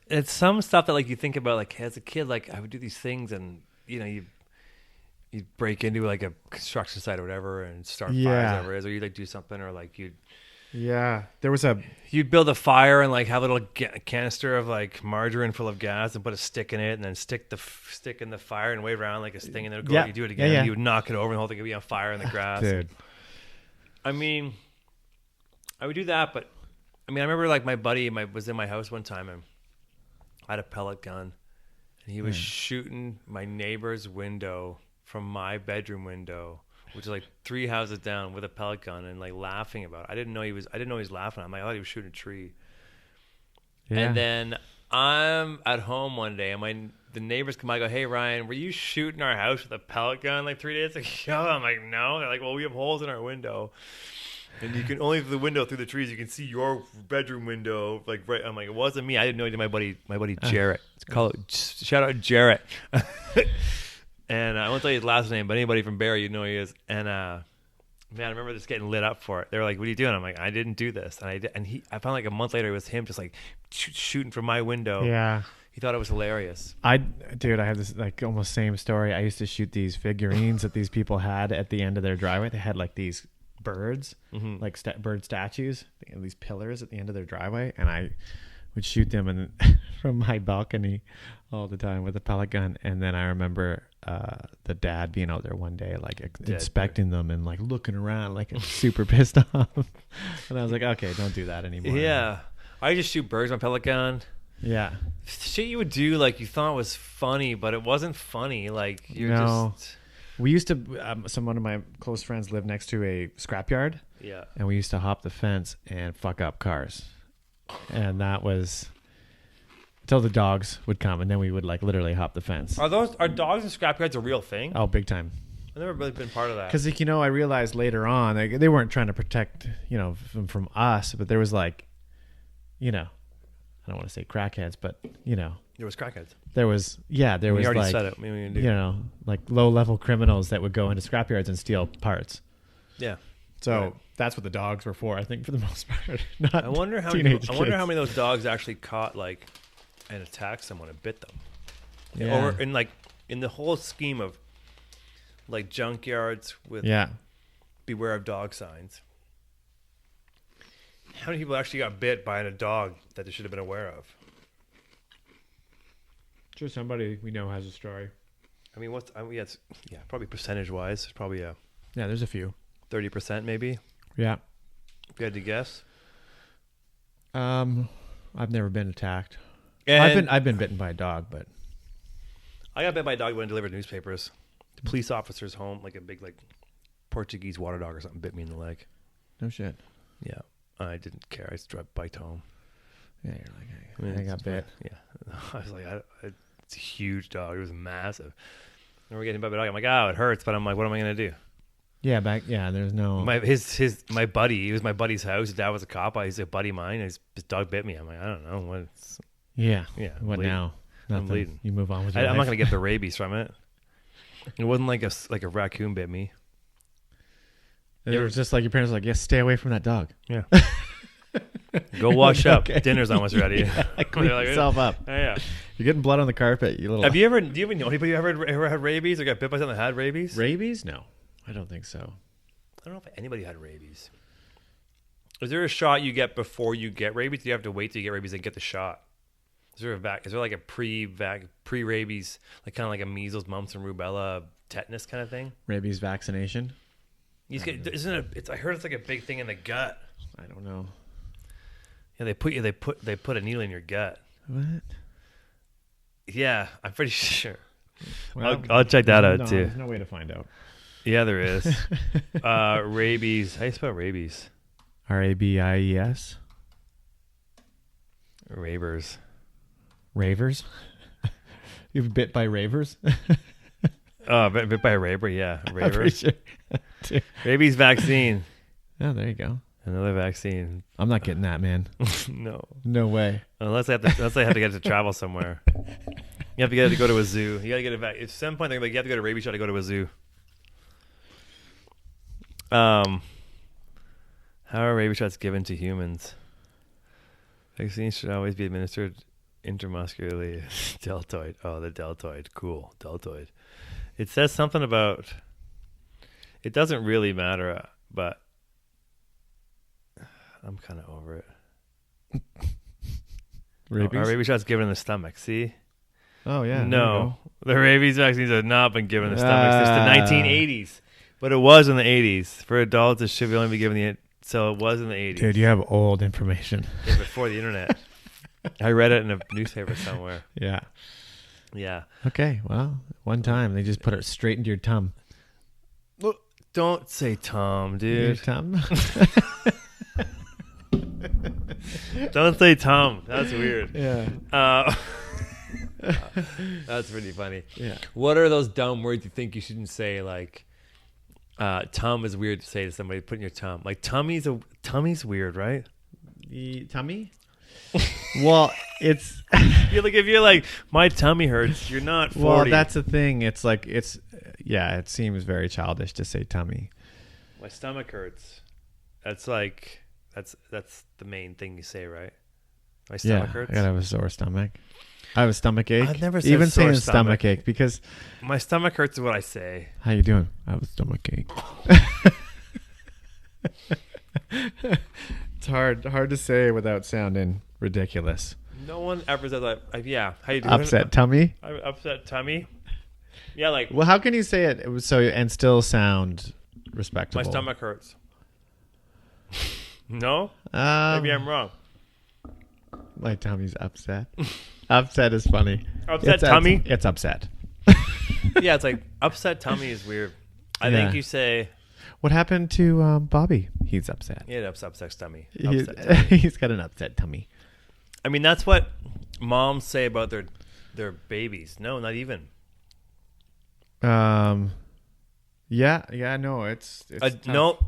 It's some stuff that like you think about like as a kid, like I would do these things and you break into like a construction site or whatever and start fires, whatever it is, or you'd like do something, or like There was you'd build a fire and like have a little canister of like margarine full of gas and put a stick in it and then stick in the fire and wave around like a sting and then it would go. Yeah. You do it again. Yeah. And you would knock it over and the whole thing would be on fire in the grass. dude. I mean, I would do that, but I mean, I remember like my buddy was in my house one time and I had a pellet gun and he was shooting my neighbor's window from my bedroom window, which is like 3 houses down, with a pellet gun and like laughing about it. I didn't know he was laughing. I'm like, I thought he was shooting a tree. Yeah. And then I'm at home one day and the neighbors come by and go, "Hey Ryan, were you shooting our house with a pellet gun like 3 days ago?" I'm like, "No." They're like, "Well, we have holes in our window. And you can only through the window through the trees you can see your bedroom window." Like right, I'm like, it wasn't me. I didn't know. My buddy Jarrett. It's called shout out Jarrett. And I won't tell you his last name, but anybody from Barrie, you know who he is. And man, I remember this getting lit up for it. They were like, "What are you doing?" I'm like, "I didn't do this." And I found like a month later it was him just like shooting from my window. Yeah. He thought it was hilarious. I have this like almost same story. I used to shoot these figurines that these people had at the end of their driveway. They had like these birds, like bird statues, and these pillars at the end of their driveway, and I would shoot them and from my balcony all the time with a pellet gun. And then I remember the dad being out there one day, like inspecting them and like looking around, like super pissed off. And I was like, okay, don't do that anymore. Yeah, I just shoot birds with my pellet gun. Yeah. Shit you would do like you thought was funny, but it wasn't funny. Like you're just. We used to, one of my close friends lived next to a scrapyard. Yeah. And we used to hop the fence and fuck up cars. And that was until the dogs would come, and then we would like literally hop the fence. Are dogs and scrapyards a real thing? Oh, big time. I've never really been part of that. Because I realized later on, like, they weren't trying to protect, from us, but there was like, I don't want to say crackheads, but There was crackheads. there was You already like, said it. Maybe we can do. like low level criminals that would go into scrapyards and steal parts. Yeah. So Right. that's what the dogs were for, I think, for the most part. Not I wonder how many. teenage I wonder kids. how many of those dogs actually caught like and attacked someone and bit them. Yeah. Or in the whole scheme of like junkyards with Yeah. beware of dog signs. How many people actually got bit by a dog that they should have been aware of? Sure, somebody we know has a story. I mean, probably percentage wise, it's probably a Yeah, there's a few. 30% maybe. Yeah. If you had to guess. I've never been attacked. And I've been bitten by a dog, but I got bit by a dog when I delivered newspapers. The police officer's home, like a big like Portuguese water dog or something, bit me in the leg. no shit. Yeah, I didn't care. I just biked home. Yeah, you're like, I got bit. Yeah, I was like, It's a huge dog. It was massive. And we're getting by the dog. I'm like, oh, it hurts, but I'm like, what am I gonna do? Yeah, there's no. My buddy. It was my buddy's house. His dad was a cop. He's a buddy of mine. His dog bit me. I'm like, I don't know what. Yeah. What now? Nothing. bleeding. You move on with your life. I'm not gonna get the rabies from it. It wasn't like a raccoon bit me. It was just like your parents were like, yes, stay away from that dog. Yeah. Go wash up. Okay. Dinner's almost ready. Clean They're like, yourself up. Yeah. You're getting blood on the carpet. You little. Do you even know anybody who ever had rabies or got bit by something that had rabies? Rabies? No, I don't think so. I don't know if anybody had rabies. Is there a shot you get before you get rabies? Do you have to wait till you get rabies and get the shot? Is there like a pre-rabies, like kind of like a measles, mumps, and rubella, tetanus kind of thing? Rabies vaccination? I heard it's like a big thing in the gut. I don't know. Yeah, they put a needle in your gut. What? Yeah, I'm pretty sure. Well, I'll check that out too. There's no way to find out. Yeah, there is. Rabies. How do you spell rabies? RABIES. Ravers. Ravers? You've bit by ravers? Oh, bit by a raver, yeah. I'm pretty Ravers. sure. Rabies vaccine. Oh, there you go. Another vaccine. I'm not getting that, man. No. No way. Unless I have to get to travel somewhere. You have to get to go to a zoo. You got to get it back. At some point, they're like, you have to go to a rabies shot to go to a zoo. How are rabies shots given to humans? Vaccines should always be administered intramuscularly. Deltoid. Oh, the deltoid. Cool. Deltoid. It says something about... It doesn't really matter, but I'm kind of over it. Rabies? Are rabies shots given in the stomach? See? Oh, yeah. No. The rabies vaccines have not been given in the stomach since the 1980s. But it was in the 80s. For adults, it should only be given so it was in the 80s. Dude, you have old information. Yeah, before the internet. I read it in a newspaper somewhere. Yeah. Yeah. Okay, well, one time they just put it straight into your tum. Don't say Tom, Your dude. tum? Don't say Tom. That's weird. Yeah. That's pretty funny. Yeah. What are those dumb words you think you shouldn't say? Like, tum is weird to say to somebody. Put in your tum. Like, tummy's weird, right? The tummy? Well, it's... You're like, if you're like, my tummy hurts, you're not 40. Well, that's the thing. It's like, it seems very childish to say tummy. My stomach hurts. That's like, that's the main thing you say, right? My stomach hurts. I gotta have a sore stomach. I have a stomach ache. I've never said even sore saying stomach ache because... My stomach hurts is what I say. How you doing? I have a stomach ache. It's hard to say without sounding ridiculous. No one ever says that. Yeah. How you doing? Upset tummy? Upset tummy? Yeah, like... Well, how can you say it and still sound respectable? My stomach hurts. No? Maybe I'm wrong. My tummy's upset. Upset is funny. Upset tummy? It's upset. Yeah, it's like upset tummy is weird. I think you say... What happened to Bobby? He's upset. Yeah, upset tummy. He's got an upset tummy. I mean, that's what moms say about their babies. No, not even. Yeah, no, it's no.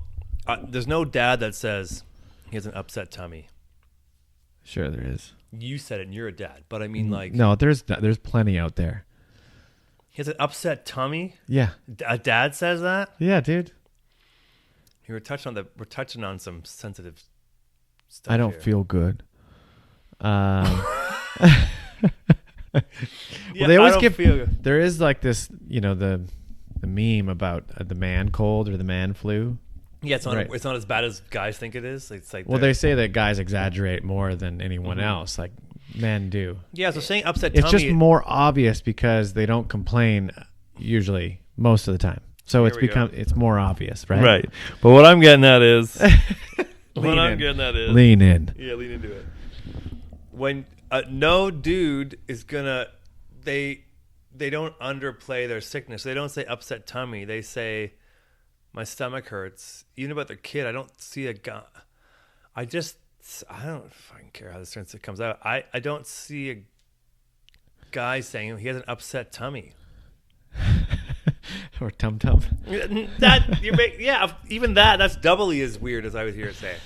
There's no dad that says he has an upset tummy. Sure, there is. You said it, and you're a dad, but I mean, like, no, there's plenty out there. He has an upset tummy. Yeah, A dad says that. Yeah, dude. We're touching on some sensitive stuff. I don't here. feel good. Yeah, well, they always feel good. There is like this, the meme about the man cold or the man flu. Yeah, it's not. Right. It's not as bad as guys think it is. It's like they say that guys exaggerate more than anyone else. Like men do. Yeah, so saying upset tummy. It's just more obvious because they don't complain usually most of the time. So it's more obvious, right? Right. But what I'm getting at is lean in. Lean in. Yeah, lean into it. When no dude is gonna they don't underplay their sickness. They don't say upset tummy. They say my stomach hurts. Even about their kid, I don't see a guy. I don't fucking care how this comes out. I don't see guy saying he has an upset tummy. Or tum tum. That you make, yeah, even that's doubly as weird as I was here to say.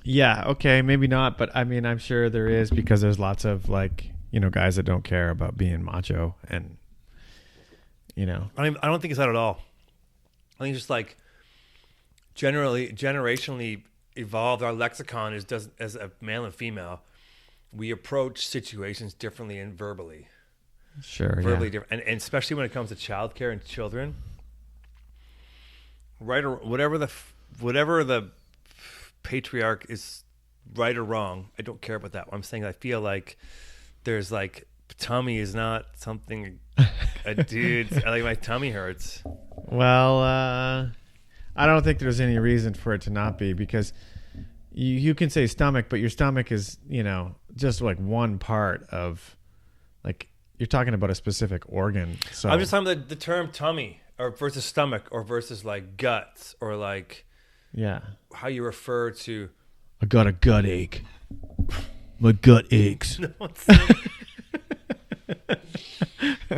Yeah, okay, maybe not, but I mean, I'm sure there is, because there's lots of like, guys that don't care about being macho, and I don't think it's that at all. I think it's just like generationally evolved. Our lexicon is as a male and female, we approach situations differently and verbally. Sure, Verbally different, and especially when it comes to childcare and children. Right or whatever the patriarch is, right or wrong, I don't care about that. I'm saying I feel like there's like, tummy is not something a dude's. Like, my tummy hurts. Well, I don't think there's any reason for it to not be, because you can say stomach, but your stomach is, just like one part of, like, you're talking about a specific organ. So I'm just talking about the term tummy, or versus stomach, or versus like guts, or like, yeah, how you refer to. I got a gut ache. My gut aches.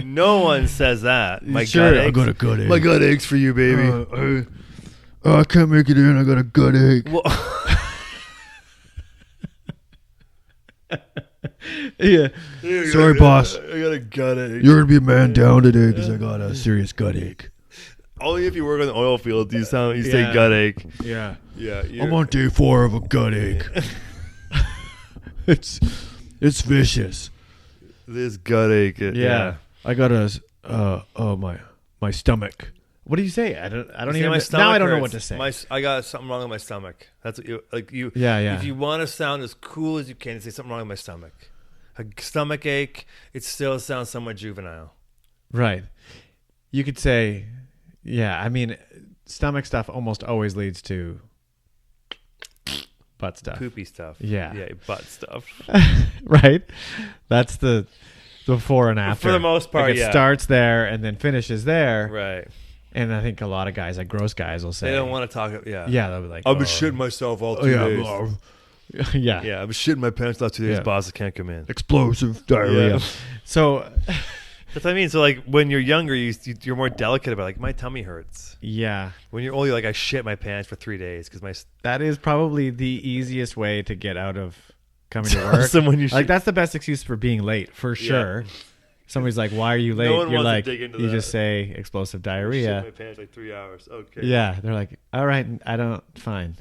No one says that. My sure, gut aches. I got a gut ache. My gut aches for you, baby. I can't make it in. I got a gut ache. Well, yeah. Sorry, boss. I got a gut ache. You're gonna be a man down today because I got a serious gut ache. Only if you work on the oil field do you say Yeah. gut ache. Yeah. Yeah. I'm on day 4 of a gut ache. It's vicious. This gut ache. Yeah. I got my stomach. What do you say? I don't even. Now I don't know what to say. I got something wrong with my stomach. That's what you like. Yeah. If you want to sound as cool as you can, say something wrong with my stomach. A stomach ache. It still sounds somewhat juvenile. Right. You could say, yeah. I mean, stomach stuff almost always leads to butt stuff. Poopy stuff. Yeah. Yeah. Butt stuff. Right. That's the before and after. For the most part, like it starts there and then finishes there. Right. And I think a lot of guys, like gross guys, will say They don't want to talk. Yeah. Yeah, they'll be like, I've been shitting myself all 2 days. Yeah. Yeah, I've been shitting my pants last 2 days. Yeah. Boss, I can't come in. Explosive diarrhea. Yeah. So, That's what I mean. So, like, when you're younger, you're more delicate about, like, my tummy hurts. yeah, When you're older, you're like, I shit my pants for 3 days because that is probably the easiest way to get out of coming to work. someone you Like, that's the best excuse for being late, for sure. Somebody's like, why are you late? No one You're wants to like, dig into you that. just say explosive shit diarrhea. my pants like 3 hours. Okay. Yeah, they're like, all right, I don't, fine.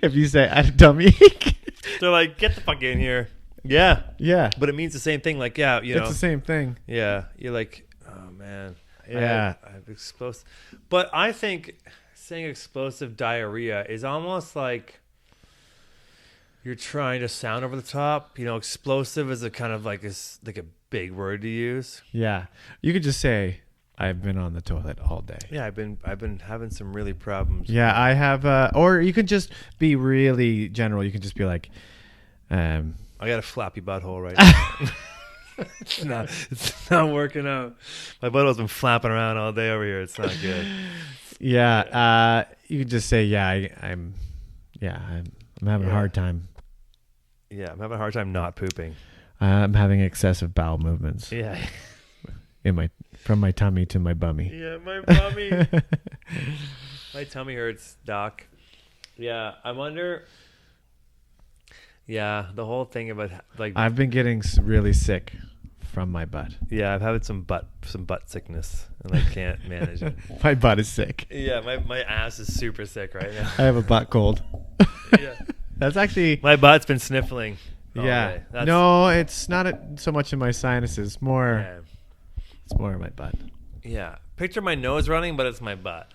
If you say, I had a tummy ache. They're like, get the fuck in here. Yeah. Yeah, But it means the same thing. Like, yeah, you know. it's the same thing. Yeah. You're like, oh, man. Yeah. I have explosive. But I think saying explosive diarrhea is almost like you're trying to sound over the top. You know, explosive is a kind of like a big word to use. Yeah, you could just say, I've been on the toilet all day. Yeah, I've been having some really problems. Yeah, I have, or you can just be really general. You can just be like, I got a flappy butthole right now. It's not working out. My butthole's been flapping around all day over here. It's not good. yeah, you can just say, I'm having a hard time. Yeah, I'm having a hard time not pooping. I'm having excessive bowel movements Yeah. from my tummy to my bummy. Yeah, my bummy. My tummy hurts, Doc. Yeah, I wonder. Yeah, the whole thing about like. I've been getting really sick from my butt. Yeah, I've had some butt sickness, and I can't manage it. My butt is sick. Yeah, my ass is super sick right now. I have a butt cold. Yeah. That's actually. My butt's been sniffling. all Yeah. day. That's, No, it's not so much in my sinuses. Yeah. It's more in my butt. Yeah. Picture my nose running, but it's my butt.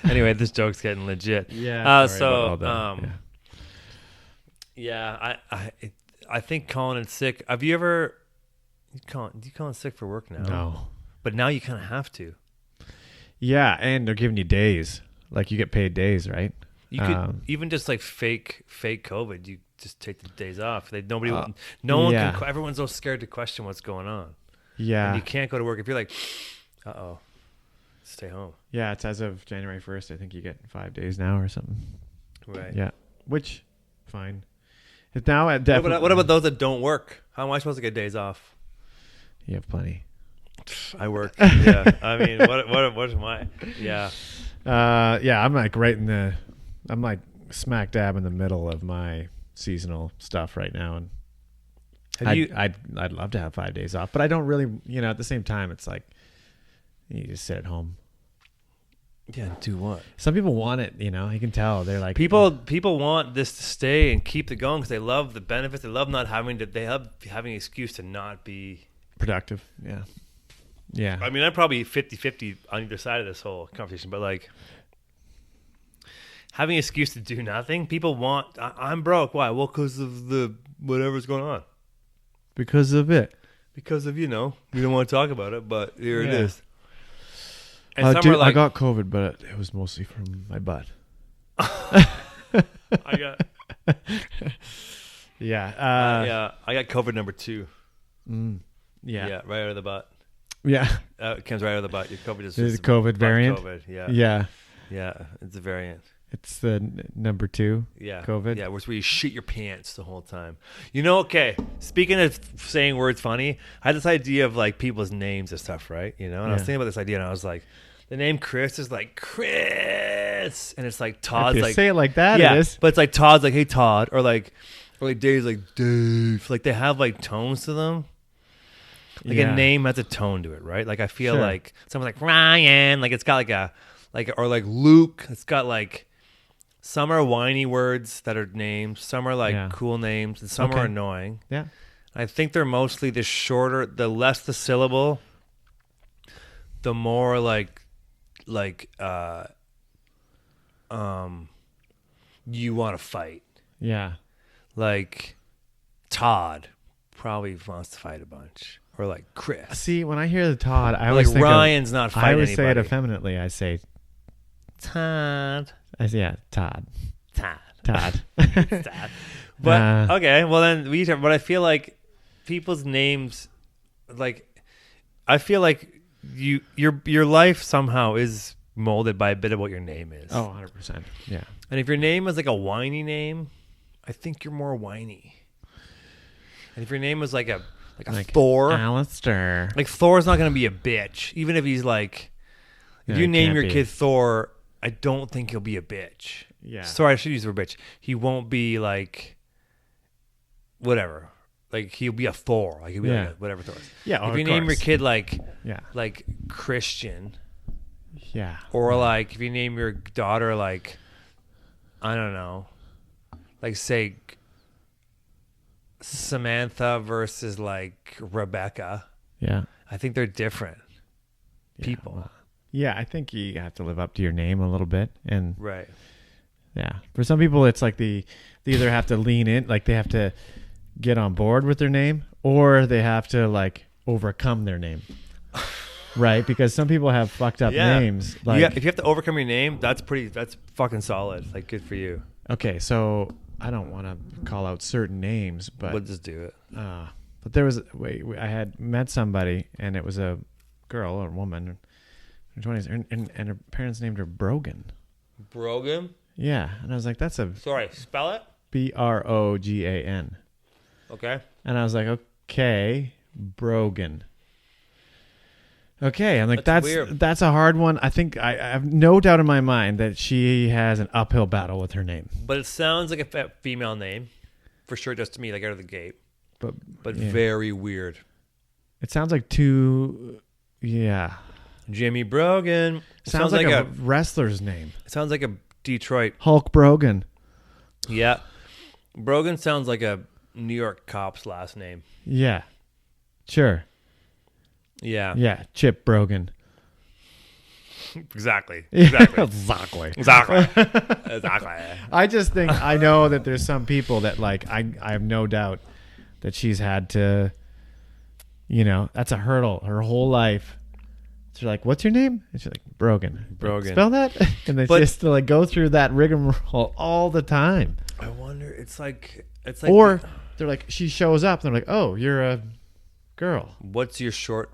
Anyway, this joke's getting legit. Yeah. I think calling it sick. Have you ever? Do you call it sick for work now? No. But now you kind of have to. Yeah, and they're giving you days. Like you get paid days, right? You could even just like fake COVID. You just take the days off. No one can. Everyone's so scared to question what's going on. Yeah. And you can't go to work if you're like, stay home. Yeah, it's as of January 1st. I think you get 5 days now or something. Right. Yeah. Which, fine. It's now at What definitely. what about those that don't work? How am I supposed to get days off? You have plenty. I work. Yeah. I mean, what's my? Yeah. Yeah, I'm like I'm like smack dab in the middle of my seasonal stuff right now, and I'd love to have 5 days off, but I don't really, at the same time, it's like you just sit at home. Yeah. Do what? Some people want it, you can tell they're like People want this to stay and keep it going because they love the benefits. They love not having to. They love having an excuse to not be productive. Yeah. Yeah. I mean, I'm probably 50-50 on either side of this whole conversation, but like having an excuse to do nothing, people want. I'm broke. Why? Well, because of the whatever's going on. Because of it. Because of we don't want to talk about it, but here it is. And I got COVID, but it was mostly from my butt. I got Yeah. I got COVID number 2. Yeah. Right out of the butt. Yeah. It comes right out of the butt. Your COVID is There's a COVID variant. COVID. Yeah. It's a variant. It's the number 2. Yeah. COVID. Yeah, where you shit your pants the whole time. Okay. Speaking of saying words funny, I had this idea of like people's names and stuff, right? And I was thinking about this idea, and I was like, the name Chris is like Chris, and it's like Todd's If you like say it like that, yeah, it is. but it's like Todd's like, hey Todd, or like Dave's like Dave. Like they have like tones to them. Like a name has a tone to it, right? Like I feel like someone's like Ryan, like it's got or like Luke. It's got like some are whiny words that are names, some are like cool names, and some are annoying. Yeah. I think they're mostly the shorter, the less the syllable, the more you want to fight. Yeah. Like Todd probably wants to fight a bunch. Or like Chris. See, when I hear the Todd, I Or always like think Ryan's not fighting I always anybody. say it effeminately. I say Todd. Todd. Todd. Todd. Todd. But okay, well then but I feel like people's names, like I feel like your life somehow is molded by a bit of what your name is. Oh, 100%. Yeah. And if your name is like a whiny name, I think you're more whiny. And if your name is like Thor, Alistair. like Thor's not going to be a bitch, even if he's like. If you name your kid Thor, I don't think he'll be a bitch. Yeah. Sorry, I should use the word bitch. He won't be like. Whatever. Like he'll be a Thor. Like he'll be like whatever Thor is. Yeah. If you name your kid like like Christian. Yeah. Or like if you name your daughter like, I don't know, like say Samantha versus like Rebecca. Yeah. I think they're different people. Well, yeah, I think you have to live up to your name a little bit, and right. Yeah, for some people it's like they either have to lean in, like they have to get on board with their name, or they have to like overcome their name. Right, because some people have fucked up names. Like, if you have to overcome your name, that's fucking solid. Like, good for you. Okay, so I don't want to call out certain names, but we'll just do it. But there was I had met somebody, and it was a girl or woman, in her 20s, and her parents named her Brogan. Brogan? Yeah, and I was like, that's a sorry, spell it. Brogan. Okay. And I was like, okay, Brogan. Okay, I'm like, that's a hard one. I think I have no doubt in my mind that she has an uphill battle with her name. But it sounds like a female name, for sure, just to me, like out of the gate. But yeah. Very weird. It sounds like Jimmy Brogan. Sounds like a wrestler's name. It sounds like a Detroit. Hulk Brogan. Yeah. Brogan sounds like a New York cop's last name. Yeah. Sure. Yeah. Yeah. Chip Brogan. Exactly. Exactly. I just think, I know that there's some people that like, I have no doubt that she's had to, that's a hurdle her whole life. So like, what's your name? And she's like, Brogan. Brogan. Spell that? And they just like go through that rigmarole all the time. I wonder, it's like or they're like, she shows up and they're like, oh, you're a girl. What's the short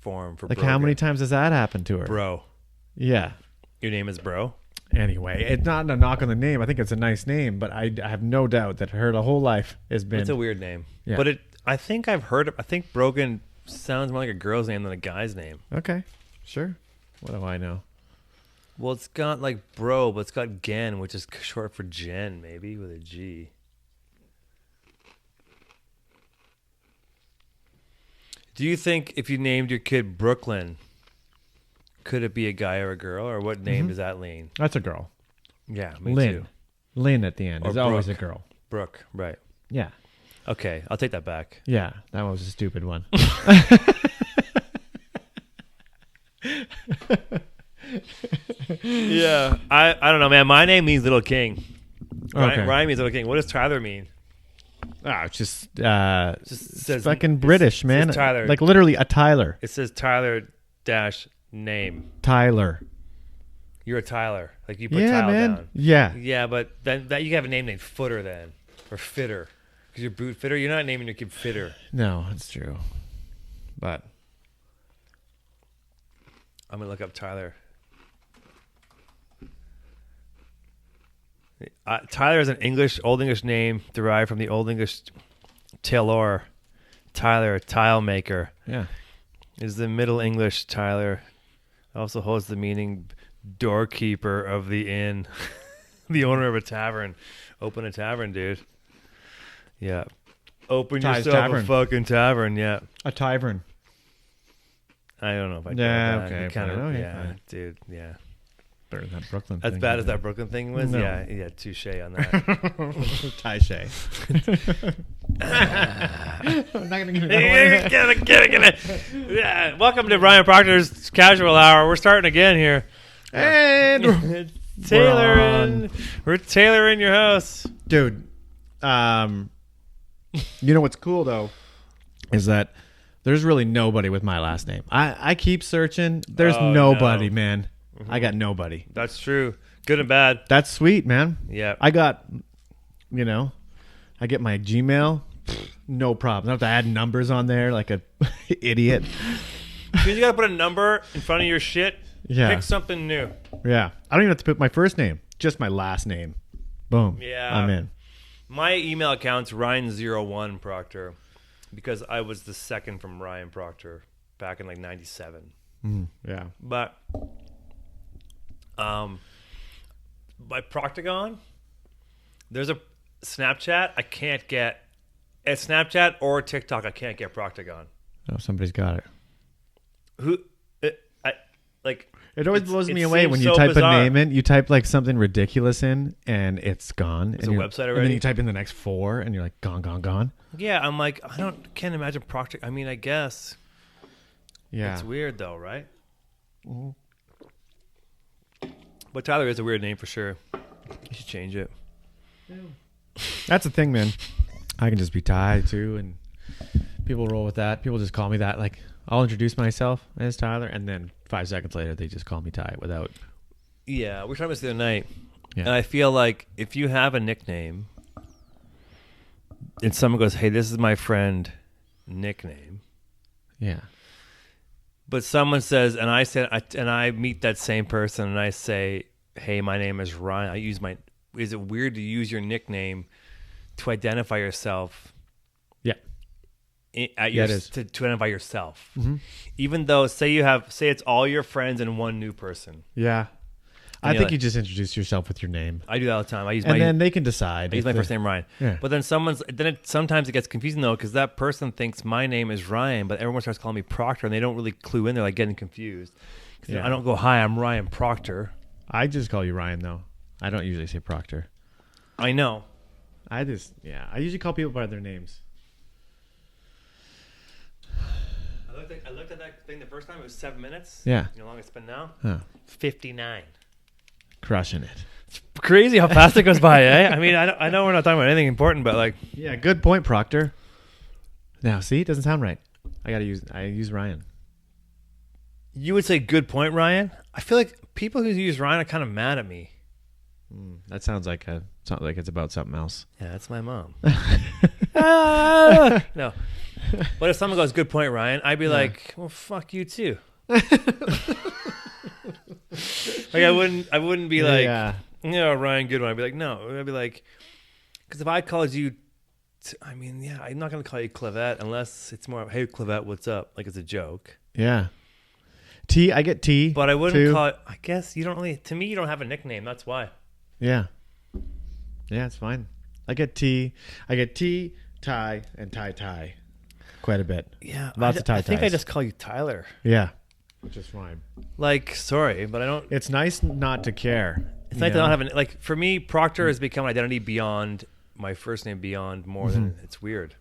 form for like Brogan? How many times has that happened to her? Bro. Yeah. Your name is Bro? anyway. It's not a knock on the name. I think it's a nice name, but I have no doubt that her the whole life has been. It's a weird name. Yeah. But I think I've heard it. I think Brogan sounds more like a girl's name than a guy's name. Okay, sure. What do I know? Well, it's got like bro, but it's got Gen, which is short for Jen, maybe with a G. Do you think if you named your kid Brooklyn, could it be a guy or a girl, or what name does that lean? That's a girl. Yeah, me Lynn. too. Lynn at the end Or is always a Brooke. girl. Brooke, right. Yeah. Okay, I'll take that back. Yeah, that was a stupid one. Yeah, I don't know, man. My name means Little King. Okay. Ryan means Little King. What does Tyler mean? It's just says- fucking British, man. says Tyler. Like literally a Tyler. It says Tyler dash name. Tyler. You're a Tyler. Like you put Yeah, Tyler man. down. Yeah. Yeah, but then that you have a name named Footer then, or Fitter, because you're boot fitter. You're not naming your kid Fitter. No, it's true. But I'm gonna look up Tyler. Tyler is an Old English name derived from the Old English tailor. Tyler, tile maker, yeah. is the Middle English Tyler. Also holds the meaning doorkeeper of the inn, the owner of a tavern. Open a tavern, dude. Yeah. Open Ty's yourself Tavern. a fucking tavern, yeah. A Tyvern. I don't know if I Yeah, that. okay, Kind of, fine. Okay, yeah, fine. dude, yeah. Better than that Brooklyn As thing. bad as that Brooklyn thing was, No. yeah, touche on that. Ty Shay. I'm not gonna give you Get it. Yeah, welcome to Ryan Proctor's Casual Hour. We're starting again here. And Taylor, on. we're tailoring your house. dude, you know what's cool though is that there's really nobody with my last name. I keep searching. There's Oh, nobody, no. man. I got nobody. That's true. Good and bad. That's sweet, man. Yeah. I got, I get my Gmail, no problem. I don't have to add numbers on there like a idiot. You gotta put a number in front of your shit. Yeah. Pick something new. Yeah. I don't even have to put my first name, just my last name. Boom. Yeah. I'm in. My email account's Ryan01 Proctor because I was the second from Ryan Proctor back in like 97. Yeah. But by Proctagon, there's a Snapchat I can't get. At Snapchat or TikTok, I can't get Proctagon. Oh, somebody's got it. It always blows me away when you so type bizarre. a name in. You type like something ridiculous in, and it's gone. It's and a you're- website And already? then you type in the next 4, and you're like, gone. Yeah, I'm like, can't imagine Proctor. I mean, I guess Yeah. it's weird though, right? But Tyler is a weird name for sure. You should change it. That's the thing, man. I can just be Ty too, and people roll with that. People just call me that. Like, I'll introduce myself as Tyler, and then 5 seconds later, they just call me Ty without. Yeah, we were talking about this the other night, Yeah. and I feel like if you have a nickname, and someone goes, "Hey, this is my friend nickname," Yeah. but someone says, and I meet that same person, and I say, "Hey, my name is Ryan." I use my. Is it weird to use your nickname to identify yourself? Yeah. At your, it is. to identify yourself, even though say it's all your friends and one new person. Yeah. I you're think like- you just introduce yourself with your name, I do that all the time. I use and my then they can decide. I use if my they- first name Ryan. Yeah. But then sometimes it gets confusing though because that person thinks my name is Ryan, but everyone starts calling me Proctor, and they don't really clue in. They're like getting confused. 'Cause Yeah. I don't go, "Hi, I'm Ryan Proctor." I just call you Ryan, though. I don't usually say Proctor. I know. I usually call people by their names. I looked at that thing the first time. It was 7 minutes. Yeah. You know how long it's been now? Huh. 59. Crushing it. Crazy how fast it goes by, eh? I mean, I know we're not talking about anything important, but like, Yeah, good point, Proctor. Now, see, it doesn't sound right. I use Ryan. you would say good point, Ryan. I feel like people who use Ryan are kind of mad at me. That sounds like it's about something else. Yeah, that's my mom. Ah! No. But if someone goes, good point, Ryan, I'd be like, well, fuck you too. Like I wouldn't be like, Yeah. Ryan Goodwin. I'd be like, no. I'd be like, because if I called you, I'm not gonna call you Clevette unless it's more, hey Clevette, what's up? Like it's a joke. Yeah. T. I get T. But I wouldn't too. call it. I guess you don't really. To me, you don't have a nickname. That's why. Yeah. Yeah, it's fine. I get T, Ty, and Ty. Quite a bit. Yeah, Lots of Ty I think I ties. just call you Tyler. Yeah. Which is fine. Like, sorry, but I don't. It's nice not to care. It's like I don't have an like. For me, Proctor has become an identity beyond my first name. Beyond more than it's weird.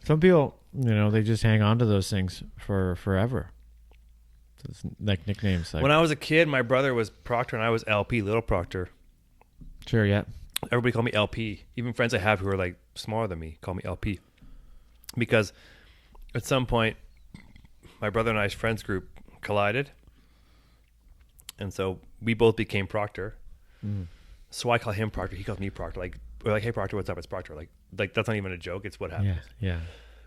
Some people, they just hang on to those things for forever. It's like nicknames. Like, When I was a kid, my brother was Proctor and I was LP, Little Proctor. sure, yeah. Everybody called me LP. Even friends I have who are like smaller than me call me LP. Because at some point, my brother and I's friends group collided. And so we both became Proctor. So I call him Proctor. He calls me Proctor. We're like, hey, Proctor, what's up? It's Proctor. Like that's not even a joke. It's what happens. Yeah.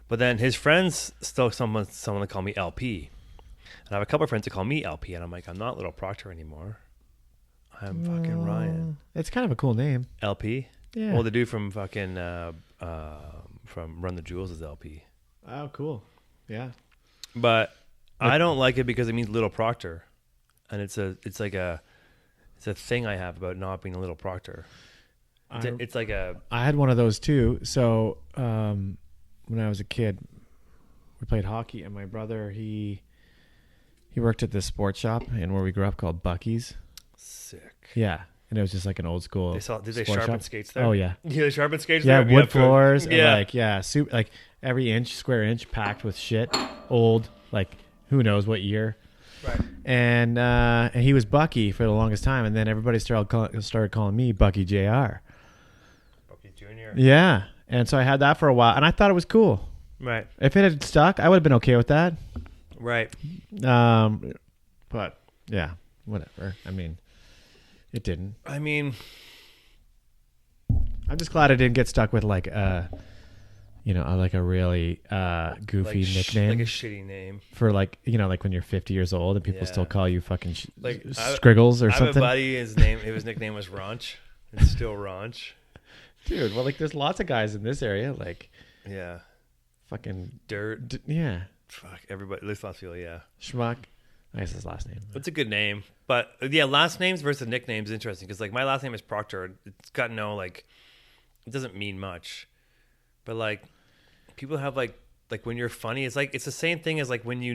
But then his friends still someone to call me LP. And I have a couple of friends that call me LP. And I'm like, I'm not Little Proctor anymore. I'm fucking Ryan. It's kind of a cool name. LP? Yeah. Well, the dude from fucking from Run the Jewels is LP. Oh, cool. Yeah. But I don't like it because it means Little Proctor, and it's a thing I have about not being a Little Proctor. It's like a. I had one of those too. So when I was a kid, we played hockey, and my brother he worked at this sports shop in where we grew up called Bucky's. Sick. Yeah. And it was just like an old school. Did they sports sharpen shop. skates there? Oh yeah. Yeah, they sharpen skates Yeah, there. wood floors. Yeah. And like every square inch packed with shit. Old, like who knows what year. Right. And he was Bucky for the longest time, and then everybody started calling me Bucky Jr. Bucky Jr. Yeah, and so I had that for a while, and I thought it was cool. Right. If it had stuck, I would have been okay with that. Right. But yeah, whatever. I mean, it didn't. I mean, I'm just glad I didn't get stuck with like a really goofy nickname, like a shitty name. for like when you're 50 years old and people Yeah. still call you fucking Like, Scriggles or I have something. a buddy. His nickname was Raunch. It's still Raunch. Dude, well, like there's lots of guys in this area, like Yeah. fucking Dirt. yeah, Fuck everybody. At least last feel. Yeah. Schmuck. I guess his last name. It's a good name, but yeah, last names versus nicknames is interesting because like my last name is Proctor. It's got no like, it doesn't mean much, but like people have like when you're funny, it's like it's the same thing as like when you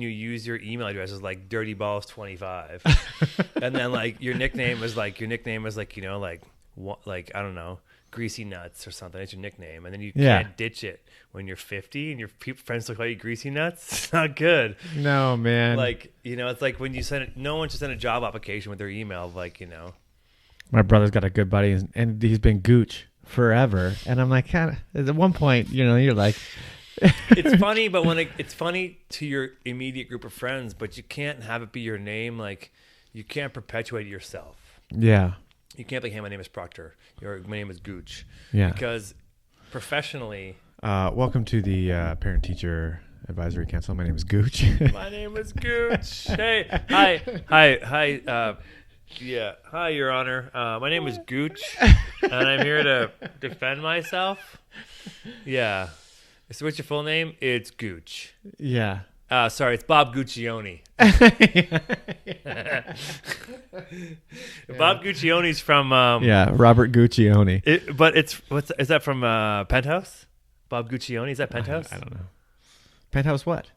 use your email address as like dirtyballs25, and then like your nickname is like like I don't know, Greasy Nuts or something. It's your nickname, and then you can't ditch it when you're 50 and your friends still call you Greasy Nuts. It's not good. No, man. Like, it's like when you send it, no one should send a job application with their email, like, My brother's got a good buddy, and he's been Gooch forever. And I'm like, kind of, at one point, you're like, it's funny, but it's funny to your immediate group of friends, but you can't have it be your name. Like, you can't perpetuate yourself. yeah, You can't be, hey, my name is Proctor. My name is Gooch. yeah. Because professionally, Welcome to the Parent-Teacher Advisory Council. My name is Gooch. my name is Gooch. Hey, hi, hi, Your Honor. My name is Gooch, and I'm here to defend myself. Yeah. So what's your full name? It's Gooch. Yeah. Sorry, it's Bob Guccione. Bob Guccione's from Yeah, Robert Guccione. is that from Penthouse? Bob Guccione, is that Penthouse? I don't know. Penthouse what?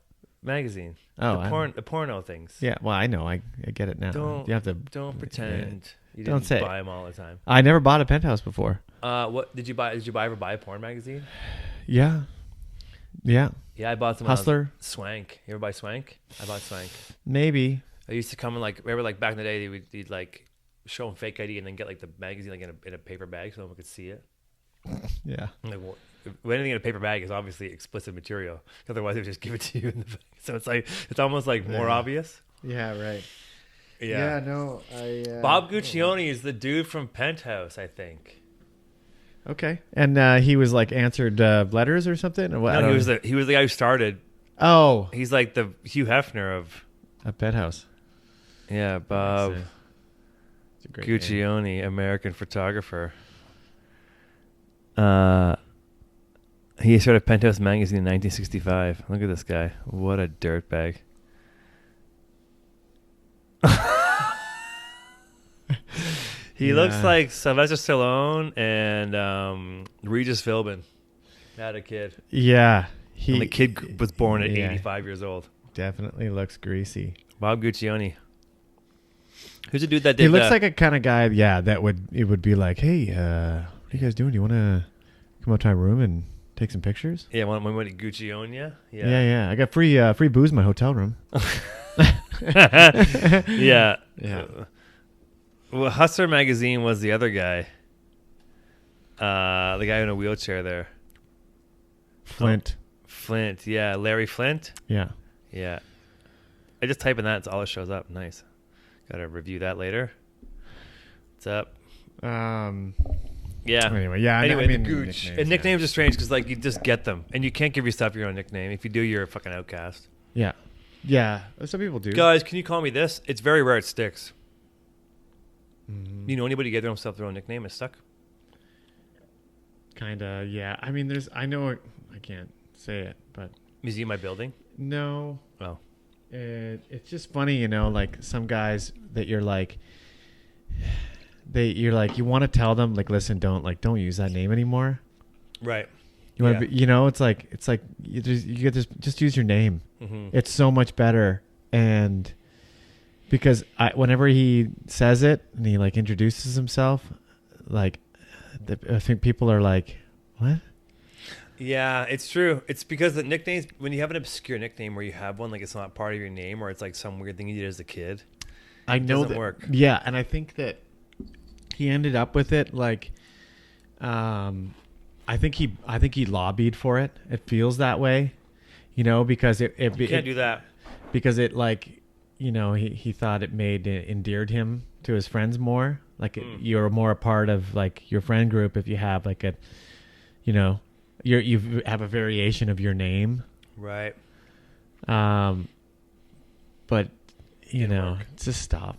Magazine. Oh, the porno things. Yeah, well, I know. I get it now. You have to. Don't pretend you Don't didn't say it. buy them all the time. I never bought a Penthouse before. What did you buy? Did you ever buy a porn magazine? Yeah. Yeah, I bought some. Hustler. Swank. You ever buy Swank? I bought Swank. Maybe. I used to come in remember back in the day they'd like show them fake ID and then get like the magazine like in a paper bag so no one could see it. Yeah. Like anything in a paper bag is obviously explicit material. Otherwise they would just give it to you in the bag. So it's almost like more obvious. Yeah. Right. Yeah. No. Bob Guccione is the dude from Penthouse, I think. Okay. And he was like answered letters or something. Or what? No, he was the guy who started. Oh, He's like the Hugh Hefner of a Penthouse. Yeah, Bob It's a great name. Guccione, American photographer. He started Penthouse magazine in 1965. Look at this guy. What a dirtbag. He looks like Sylvester Stallone and Regis Philbin had a kid. Yeah. And the kid was born at yeah. 85 years old. Definitely looks greasy. Bob Guccione. Who's the dude that did? He looks like a kind of guy, that would be like, hey, what are you guys doing? Do you want to come up to my room and take some pictures? Yeah, when we Guccione. Yeah. I got free booze in my hotel room. Yeah. Yeah. Well, Hustler magazine was the other guy. The guy in a wheelchair there. Flint. Flint, yeah. Larry Flint? Yeah. Yeah. I just type in that, it's all that shows up. Nice. Gotta review that later. What's up? Yeah. Anyway, yeah. Anyway, I mean, the Gooch. And nicknames are strange because, like, you just get them. And you can't give yourself your own nickname. If you do, you're a fucking outcast. Yeah. Yeah. Some people do. Guys, can you call me this? It's very rare it sticks. Mm-hmm. You know anybody get themselves their own nickname? It's stuck? Kind of, yeah. I mean, I know, I can't say it, but. Museum My Building? No. Oh. It's just funny, like some guys that you're like, you want to tell them, like, listen, don't use that name anymore. Right. You want to, it's like you get this, just use your name. Mm-hmm. It's so much better. And because whenever he says it and he like introduces himself, like, I think people are like, what? Yeah, it's true. It's because the nicknames, when you have an obscure nickname where you have one, like it's not part of your name or it's like some weird thing you did as a kid. I know doesn't that work. Yeah, and I think that he ended up with it like, I think he lobbied for it. It feels that way, because You can't do that. because it like, he thought it endeared him to his friends more. Like you're more a part of like your friend group if you have like a, you have a variation of your name. Right. But work. just stop.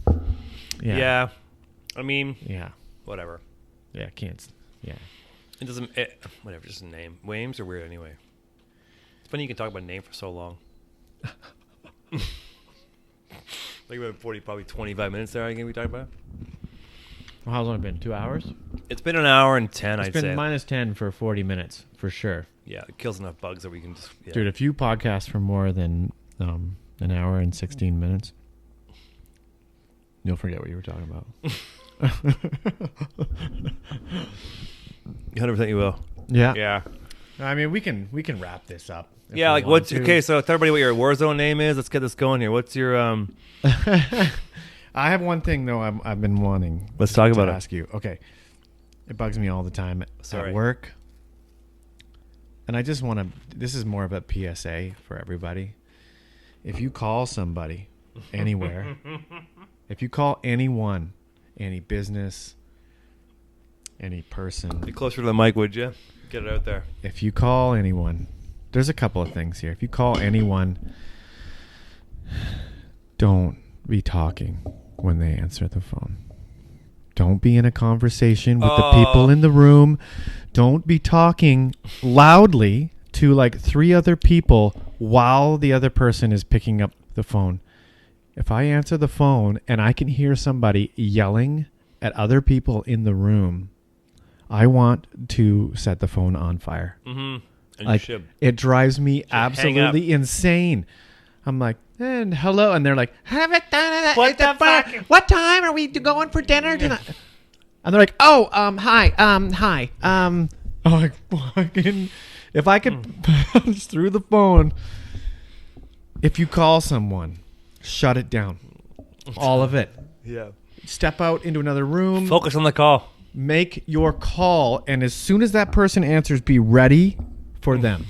Yeah. I mean, Yeah. whatever. Yeah. Can't. Yeah. It doesn't, whatever, just a name. Names are weird anyway. It's funny you can talk about a name for so long. Like about probably 25 minutes there, I think we talked about it. Well, how's it only been 2 hours? It's been an hour and 10, It's I'd been say. minus 10 for 40 minutes for sure. Yeah, it kills enough bugs that we can just... Yeah. Dude, if you podcast for more than an hour and 16 minutes, you'll forget what you were talking about. 100% you will. Yeah. Yeah. I mean, we can wrap this up. if Yeah, we like want what's... to. Okay, so tell everybody what your Warzone name is. Let's get this going here. What's your... I have one thing, though, I've been wanting Let's talk to about it. ask you. Okay. It bugs me all the time Sorry. at work. And I just want to... This is more of a PSA for everybody. If you call somebody anywhere, if you call anyone, any business, any person... Be closer to the mic, would you? Get it out there. If you call anyone... There's a couple of things here. If you call anyone, don't be talking when they answer the phone. Don't be in a conversation with the people in the room. Don't be talking loudly to like 3 other people while the other person is picking up the phone. If I answer the phone and I can hear somebody yelling at other people in the room, I want to set the phone on fire. Mm-hmm. And Like, you should. it drives me hang absolutely insane. I'm like, and hello, and they're like, What the fuck? What time are we going for dinner tonight? And they're like, oh, hi, oh, like, fucking, if I could punch through the phone, if you call someone, shut it down, all of it. Yeah. Step out into another room. Focus on the call. Make your call, and as soon as that person answers, be ready for them.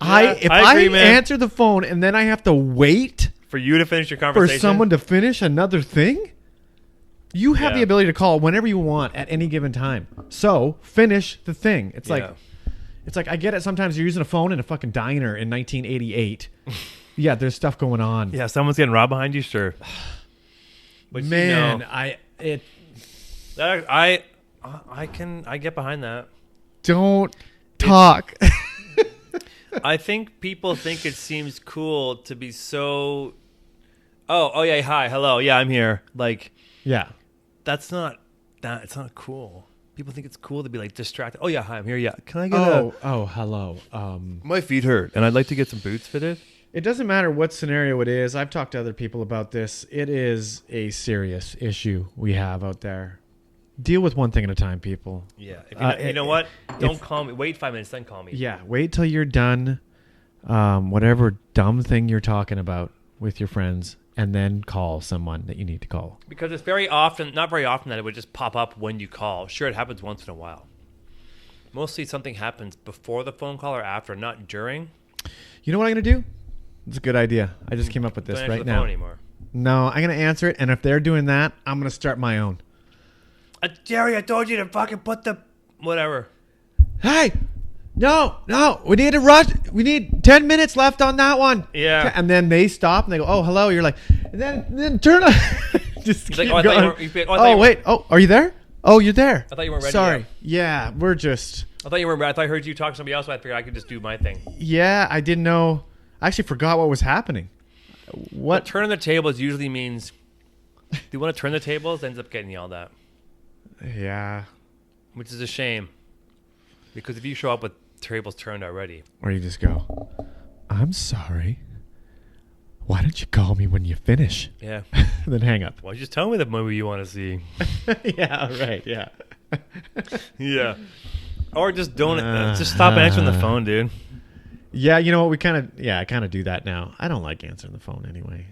If I agree, I man. answer the phone and then I have to wait For you to finish your for conversation. someone to finish another thing, you have Yeah. the ability to call whenever you want at any given time. So finish the thing. It's like, It's like I get it. Sometimes you're using a phone in a fucking diner in 1988. Yeah, there's stuff going on. Yeah, someone's getting robbed behind you, sure. But Man, I get behind that. Don't talk. I think people think it seems cool to be so. Oh yeah, hi, hello, yeah, I'm here. Like, Yeah. that's not that. It's not cool. People think it's cool to be like distracted. Oh yeah, hi, I'm here. Yeah, can I get hello. my feet hurt, and I'd like to get some boots fitted. It doesn't matter what scenario it is. I've talked to other people about this. It is a serious issue we have out there. Deal with one thing at a time, people. Yeah, if you know what? Don't call me. Wait 5 minutes, then call me. Yeah, wait till you're done. Whatever dumb thing you're talking about with your friends, and then call someone that you need to call. Because it's very often, not very often, that it would just pop up when you call. Sure, it happens once in a while. Mostly something happens before the phone call or after, not during. You know what I'm going to do? It's a good idea. I just came up with this Don't answer right the now. phone anymore. No, I'm going to answer it, and if they're doing that, I'm going to start my own. Jerry, I told you to fucking put the... Whatever. Hey! No, we need to rush. We need 10 minutes left on that one. Yeah. And then they stop and they go, oh, hello. You're like, and then turn on. Just He's keep like, going. Wait. Oh, are you there? Oh, you're there. I thought you weren't ready Sorry. yet. Yeah, we're just. I thought you were. I thought I heard you talk to somebody else, so I figured I could just do my thing. Yeah, I didn't know. I actually forgot what was happening. What? But turning the tables usually means... Do you want to turn the tables? Ends up getting yelled at. Yeah. Which is a shame. Because if you show up with tables turned already... Or you just go, I'm sorry. Why don't you call me when you finish? Yeah. Then hang up. Well, just tell me the movie you want to see. Yeah, right. Yeah. Yeah. Or just don't... just stop answering the phone, dude. Yeah, you know what? I kind of do that now. I don't like answering the phone anyway.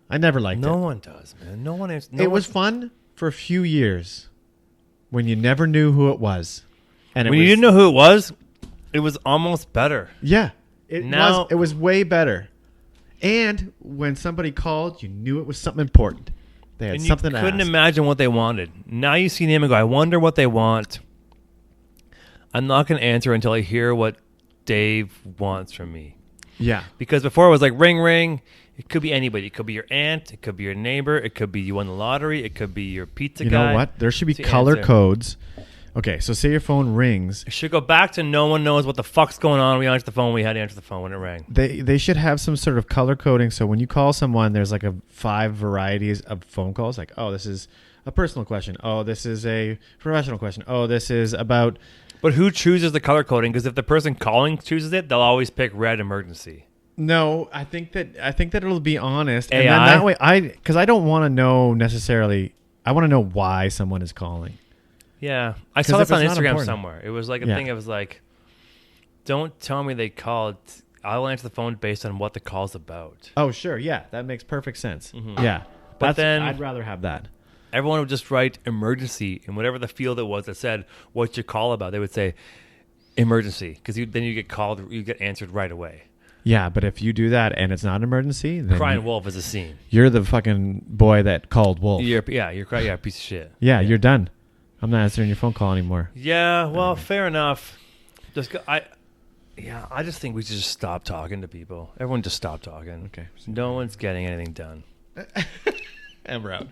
I never liked it. No one does, man. No one answers. It was fun for a few years when you never knew who it was. And When you didn't know who it was almost better. Yeah. Now- It was way better. And when somebody called, you knew it was something important. They had And you something to couldn't ask. imagine what they wanted. Now you see them and go, I wonder what they want. I'm not going to answer until I hear what Dave wants from me. Yeah. Because before it was like ring, ring. It could be anybody. It could be your aunt. It could be your neighbor. It could be you won the lottery. It could be your pizza guy. You know what? There should be to color answer. codes. Okay, so say your phone rings. It should go back to no one knows what the fuck's going on. We answered the phone. We had to answer the phone when it rang. They should have some sort of color coding, so when you call someone, there's like 5 varieties of phone calls. Like, oh, this is a personal question. Oh, this is a professional question. Oh, this is about... But who chooses the color coding? Because if the person calling chooses it, they'll always pick red emergency. No, I think that it'll be honest. AI? And then that way, because I don't want to know necessarily... I want to know why someone is calling. Yeah. I saw this if on it's not Instagram important- somewhere. It was like a thing. It was like, don't tell me they called. I'll answer the phone based on what the call's about. Oh, sure. Yeah, that makes perfect sense. Mhm. Yeah. But then- I'd rather have that. Everyone would just write emergency in whatever the field it was that said, what's your call about? They would say emergency because then you get called, you get answered right away. Yeah, but if you do that and it's not an emergency, then Crying wolf is a scene. you're the fucking boy that called wolf. You're a piece of shit. Yeah, you're done. I'm not answering your phone call anymore. Yeah, well, fair enough. I just think we should just stop talking to people. Everyone just stop talking. Okay. No one's getting anything done. And we're out.